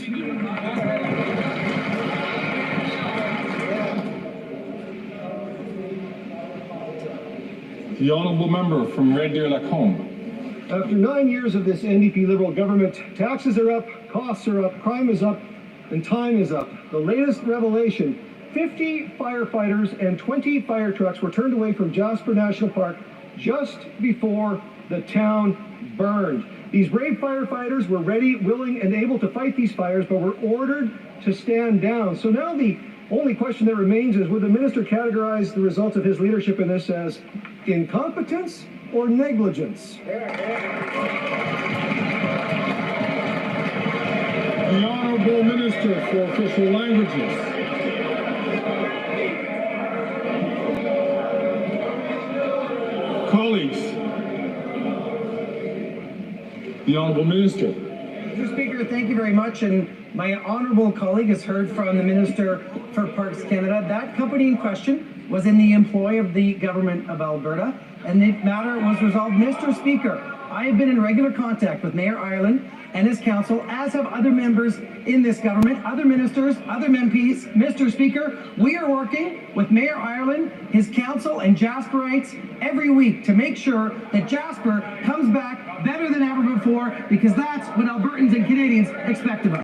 The honourable member from Red Deer Lacombe. After 9 years of this NDP Liberal government, taxes are up, costs are up, crime is up, and time is up. The latest revelation, 50 firefighters and 20 fire trucks were turned away from Jasper National Park just before the town burned. These brave firefighters were ready, willing, and able to fight these fires, but were ordered to stand down. So now the only question that remains is, would the minister categorize the results of his leadership in this as incompetence or negligence? The Honourable Minister for Official Languages. Colleagues, the Honourable Minister. Mr. Speaker, thank you very much. And my honourable colleague has heard from the Minister for Parks Canada. That company in question was in the employ of the Government of Alberta, and the matter was resolved. Mr. Speaker, I have been in regular contact with Mayor Ireland and his council, as have other members in this government, other ministers, other MPs. Mr. Speaker, we are working with Mayor Ireland, his council, and Jasperites every week to make sure that Jasper comes back better than ever before, because that's what Albertans and Canadians expect of us.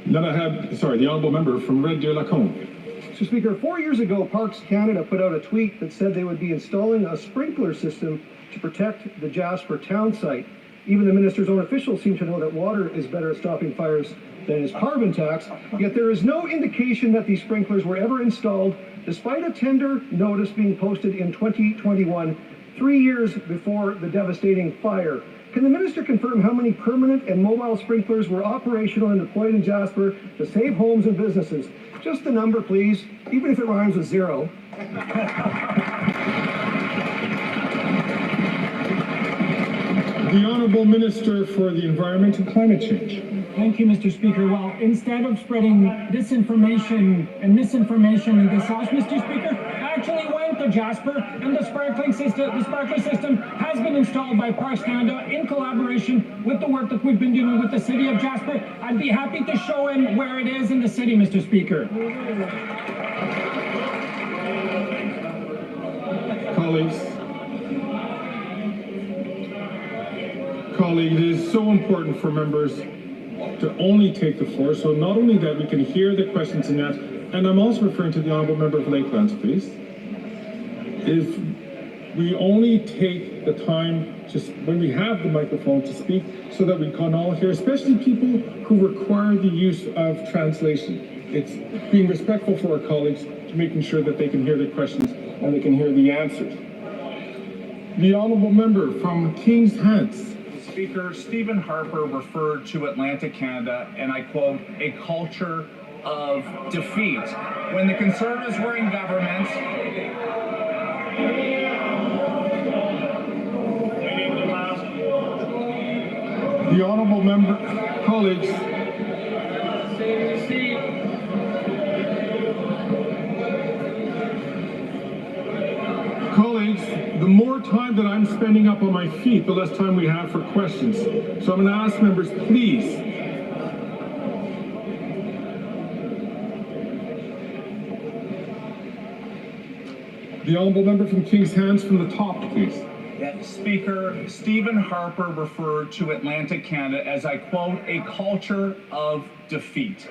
Then I have, the honourable member from Red Deer Lacombe. Mr. Speaker, 4 years ago, Parks Canada put out a tweet that said they would be installing a sprinkler system to protect the Jasper town site. Even the minister's own officials seem to know that water is better at stopping fires than his carbon tax, yet there is no indication that these sprinklers were ever installed, despite a tender notice being posted in 2021, 3 years before the devastating fire. Can the minister confirm how many permanent and mobile sprinklers were operational and deployed in Jasper to save homes and businesses? Just the number, please, even if it rhymes with zero. The Honourable Minister for the Environment and Climate Change. Thank you, Mr. Speaker. Well, instead of spreading disinformation and misinformation in this House, Mr. Speaker, I actually went to Jasper, and the sprinkler system has been installed by Parks Canada in collaboration with the work that we've been doing with the City of Jasper. I'd be happy to show him where it is in the city, Mr. Speaker. Colleague, it is so important for members to only take the floor, so not only that we can hear the questions and that, and I'm also referring to the Honourable Member of Lakelands, please, if we only take the time just when we have the microphone to speak so that we can all hear, especially people who require the use of translation. It's being respectful for our colleagues to making sure that they can hear the questions and they can hear the answers. The Honourable Member from Kings Hants. Speaker, Stephen Harper referred to Atlantic Canada, and I quote, a culture of defeat. When the Conservatives were in government, the Honourable Member, colleagues. Colleagues, the more time that I'm spending up on my feet, the less time we have for questions. So I'm going to ask members, please. The Honourable Member from King's Hands from the top, please. Speaker, Stephen Harper referred to Atlantic Canada as, I quote, a culture of defeat.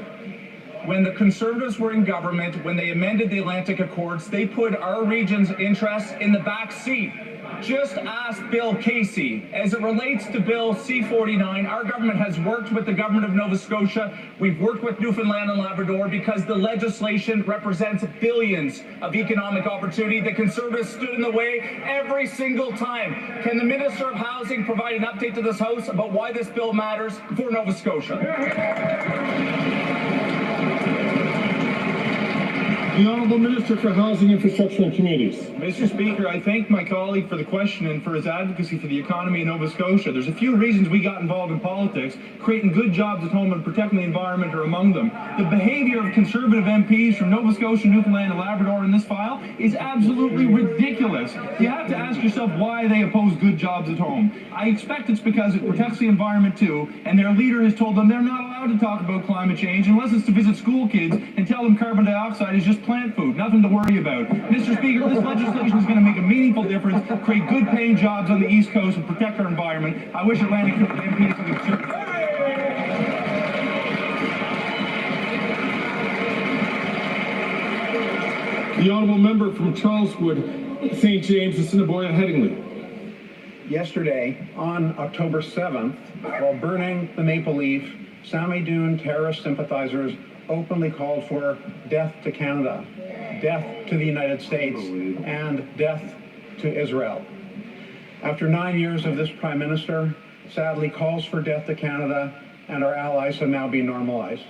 When the Conservatives were in government, when they amended the Atlantic Accords, they put our region's interests in the back seat. Just ask Bill Casey. As it relates to Bill C-49, our government has worked with the government of Nova Scotia. We've worked with Newfoundland and Labrador because the legislation represents billions of economic opportunity. The Conservatives stood in the way every single time. Can the Minister of Housing provide an update to this House about why this bill matters for Nova Scotia? The Honourable Minister for Housing, Infrastructure and Communities. Mr. Speaker, I thank my colleague for the question and for his advocacy for the economy in Nova Scotia. There's a few reasons we got involved in politics. Creating good jobs at home and protecting the environment are among them. The behavior of Conservative MPs from Nova Scotia, Newfoundland and Labrador in this file is absolutely ridiculous. You have to ask yourself why they oppose good jobs at home. I expect it's because it protects the environment too, and their leader has told them they're not allowed to talk about climate change unless it's to visit school kids and tell them carbon dioxide is just plant food, nothing to worry about. Mr. Speaker, this legislation is going to make a meaningful difference, create good paying jobs on the East Coast and protect our environment. I wish Atlantic MPs could serve. The Honourable Member from Charleswood, St. James, Assiniboia, Headingley. Yesterday, on October 7th, while burning the Maple Leaf, Sami Doon terrorist sympathizers openly called for death to Canada, death to the United States, and death to Israel. After 9 years of this Prime Minister, sadly calls for death to Canada, and our allies have now been normalized.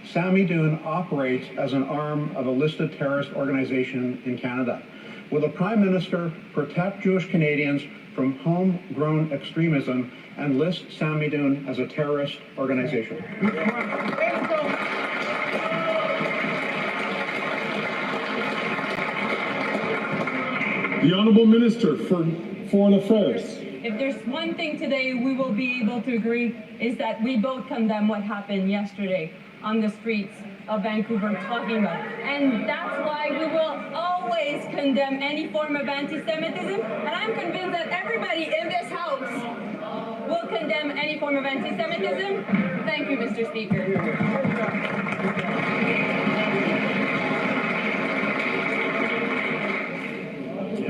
Sami Doon operates as an arm of a listed terrorist organization in Canada. Will the Prime Minister protect Jewish Canadians from homegrown extremism and list Sami Doon as a terrorist organization? The Honourable Minister for Foreign Affairs. If there's one thing today we will be able to agree is that we both condemn what happened yesterday on the streets of Vancouver talking about. And that's why we will always condemn any form of anti-Semitism. And I'm convinced that everybody in this House will condemn any form of anti-Semitism. Thank you, Mr. Speaker.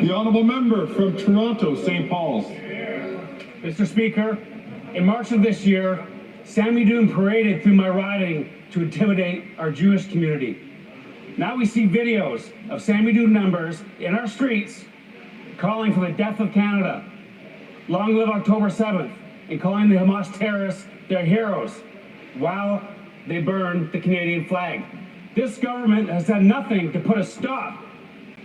The Honourable Member from Toronto, St. Paul's. Mr. Speaker, in March of this year, Sami Doon paraded through my riding to intimidate our Jewish community. Now we see videos of Sami Doon members in our streets calling for the death of Canada. Long live October 7th, and calling the Hamas terrorists their heroes while they burn the Canadian flag. This government has done nothing to put a stop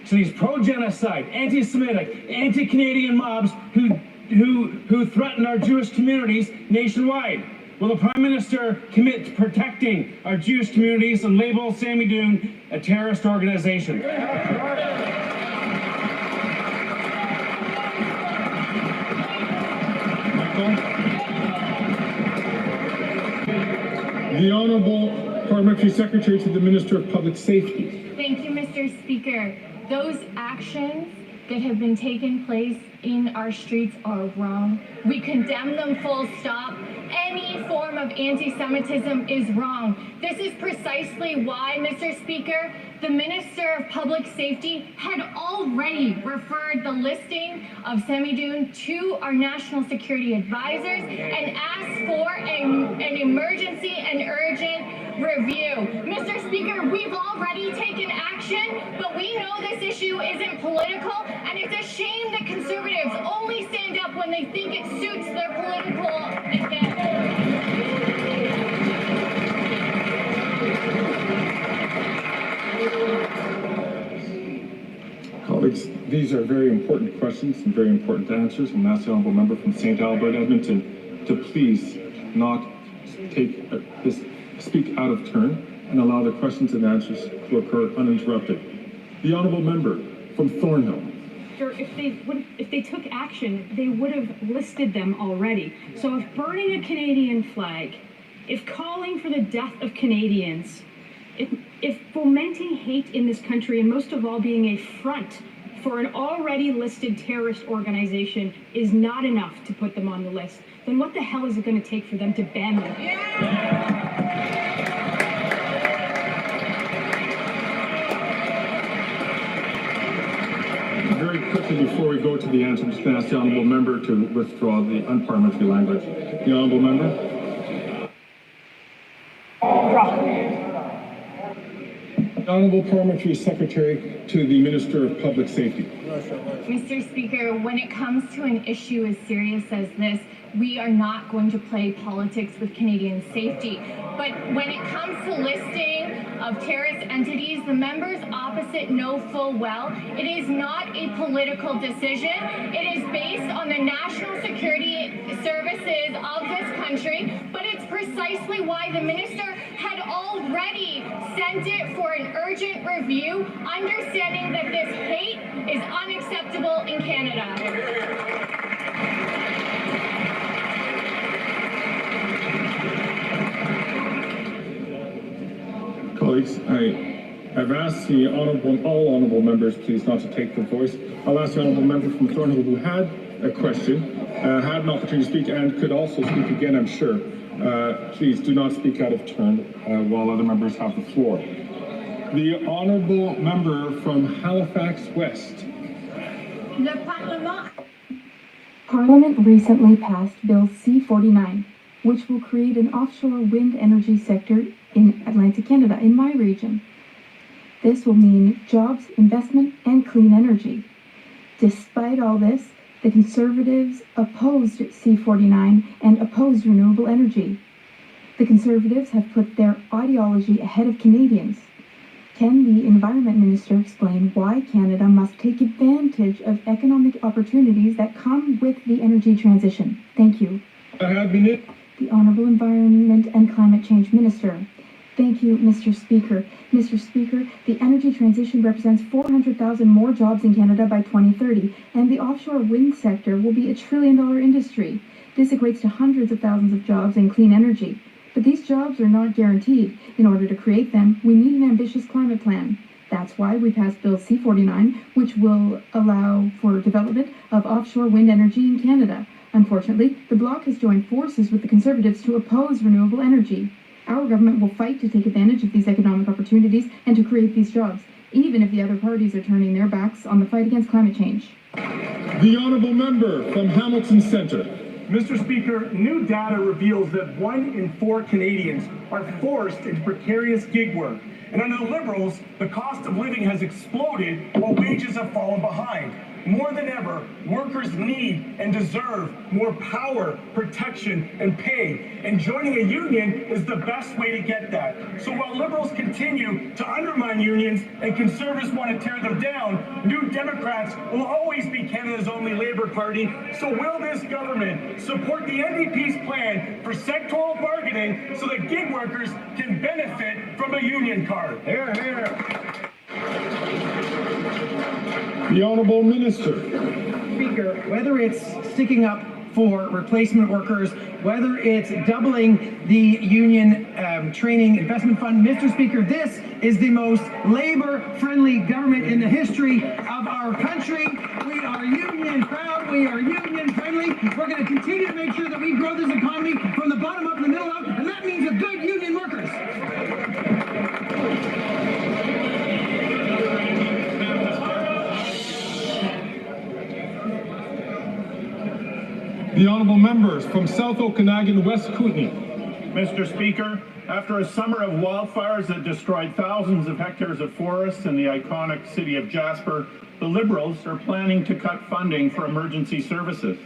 to these pro-genocide, anti-Semitic, anti-Canadian mobs who threaten our Jewish communities nationwide. Will the Prime Minister commit to protecting our Jewish communities and label Sami Doon a terrorist organization? The Honourable Parliamentary Secretary to the Minister of Public Safety. Thank you, Mr. Speaker. Those actions that have been taking place in our streets are wrong. We condemn them full stop. Any form of anti-Semitism is wrong. This is precisely why, Mr. Speaker, the Minister of Public Safety had already referred the listing of Sami Doon to our national security advisors and asked for an emergency and urgent review. Mr. Speaker, we've already taken action, but we know this issue isn't political, and it's a shame that Conservatives only stand up when they think it suits their political agenda. Colleagues, these are very important questions and very important answers. I'm asking the Honourable Member from St. Albert, Edmonton, to please not speak out of turn and allow the questions and answers to occur uninterrupted. The Honourable Member from Thornhill. If they took action, they would have listed them already. So if burning a Canadian flag, if calling for the death of Canadians, if fomenting hate in this country, and most of all being a front for an already listed terrorist organization is not enough to put them on the list, then what the hell is it going to take for them to ban them? Very quickly, before we go to the answer, I'm just going to ask the honourable member to withdraw the unparliamentary language. The honourable member. The Honourable Parliamentary Secretary to the Minister of Public Safety. Mr. Speaker, when it comes to an issue as serious as this, we are not going to play politics with Canadian safety. But when it comes to listing of terrorist entities, the members opposite know full well it is not a political decision. It is based on the national security services of this country, but it's precisely why the minister had already sent it for an urgent review, understanding that this hate is unacceptable in Canada. Colleagues, I've asked all honourable members, please, not to take the voice. I'll ask the honourable member from Thornhill who had a question, had an opportunity to speak, and could also speak again, I'm sure. Please do not speak out of turn while other members have the floor. The honourable member from Halifax West. Parliament recently passed Bill C-49, which will create an offshore wind energy sector in Atlantic Canada, in my region. This will mean jobs, investment, and clean energy. Despite all this, the Conservatives opposed C-49 and opposed renewable energy. The Conservatives have put their ideology ahead of Canadians. Can the Environment Minister explain why Canada must take advantage of economic opportunities that come with the energy transition? Thank you. The Honourable Environment and Climate Change Minister. Thank you, Mr. Speaker. Mr. Speaker, the energy transition represents 400,000 more jobs in Canada by 2030, and the offshore wind sector will be a $1 trillion industry. This equates to hundreds of thousands of jobs in clean energy. But these jobs are not guaranteed. In order to create them, we need an ambitious climate plan. That's why we passed Bill C-49, which will allow for development of offshore wind energy in Canada. Unfortunately, the Bloc has joined forces with the Conservatives to oppose renewable energy. Our government will fight to take advantage of these economic opportunities and to create these jobs, even if the other parties are turning their backs on the fight against climate change. The honourable member from Hamilton Centre. Mr. Speaker, new data reveals that 1 in 4 Canadians are forced into precarious gig work. And under the Liberals, the cost of living has exploded while wages have fallen behind. More than ever, workers need and deserve more power, protection, and pay. And joining a union is the best way to get that. So while Liberals continue to undermine unions and Conservatives want to tear them down, New Democrats will always be Canada's only Labour Party. So will this government support the NDP's plan for sectoral bargaining so that gig workers can benefit from a union card? Hear, hear. The Honourable Minister. Speaker, whether it's sticking up for replacement workers, whether it's doubling the union training investment fund, Mr. Speaker, this is the most labor-friendly government in the history of our country. We are union proud, we are union friendly. We're going to continue to make sure that we grow this economy from the bottom up and the middle up, and that means with good union workers. The honourable members from South Okanagan, West Kootenay. Mr. Speaker, after a summer of wildfires that destroyed thousands of hectares of forests in the iconic city of Jasper, the Liberals are planning to cut funding for emergency services.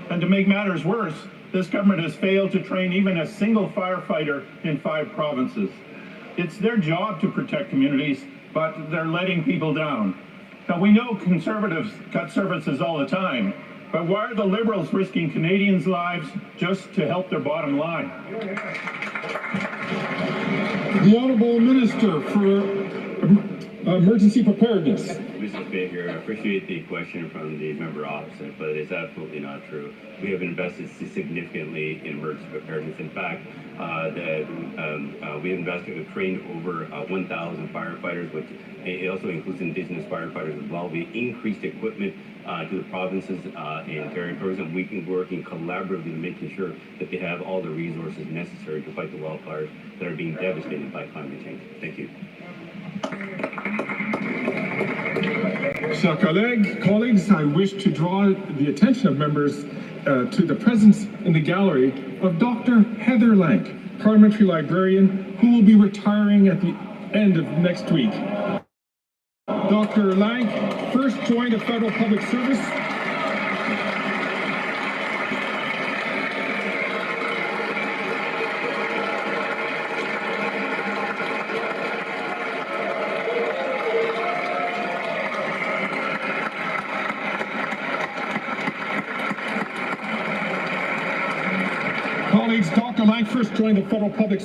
And to make matters worse, this government has failed to train even a single firefighter in 5 provinces. It's their job to protect communities, but they're letting people down. Now, we know Conservatives cut services all the time, but why are the Liberals risking Canadians' lives just to help their bottom line? The Honourable Minister for Emergency Preparedness. Mr. Speaker, I appreciate the question from the member opposite, but it's absolutely not true. We have invested significantly in emergency preparedness. In fact, we invested, we've trained over 1,000 firefighters, which it also includes Indigenous firefighters as well. We increased equipment to the provinces and territories, and we've been working collaboratively, making sure that they have all the resources necessary to fight the wildfires that are being devastated by climate change. Thank you. chers colleagues, I wish to draw the attention of members to the presence in the gallery of Dr. Heather Lank, parliamentary librarian, who will be retiring at the end of next week. Dr. Lank first joined the federal public service Colleagues, Dr. Lank first joined the federal public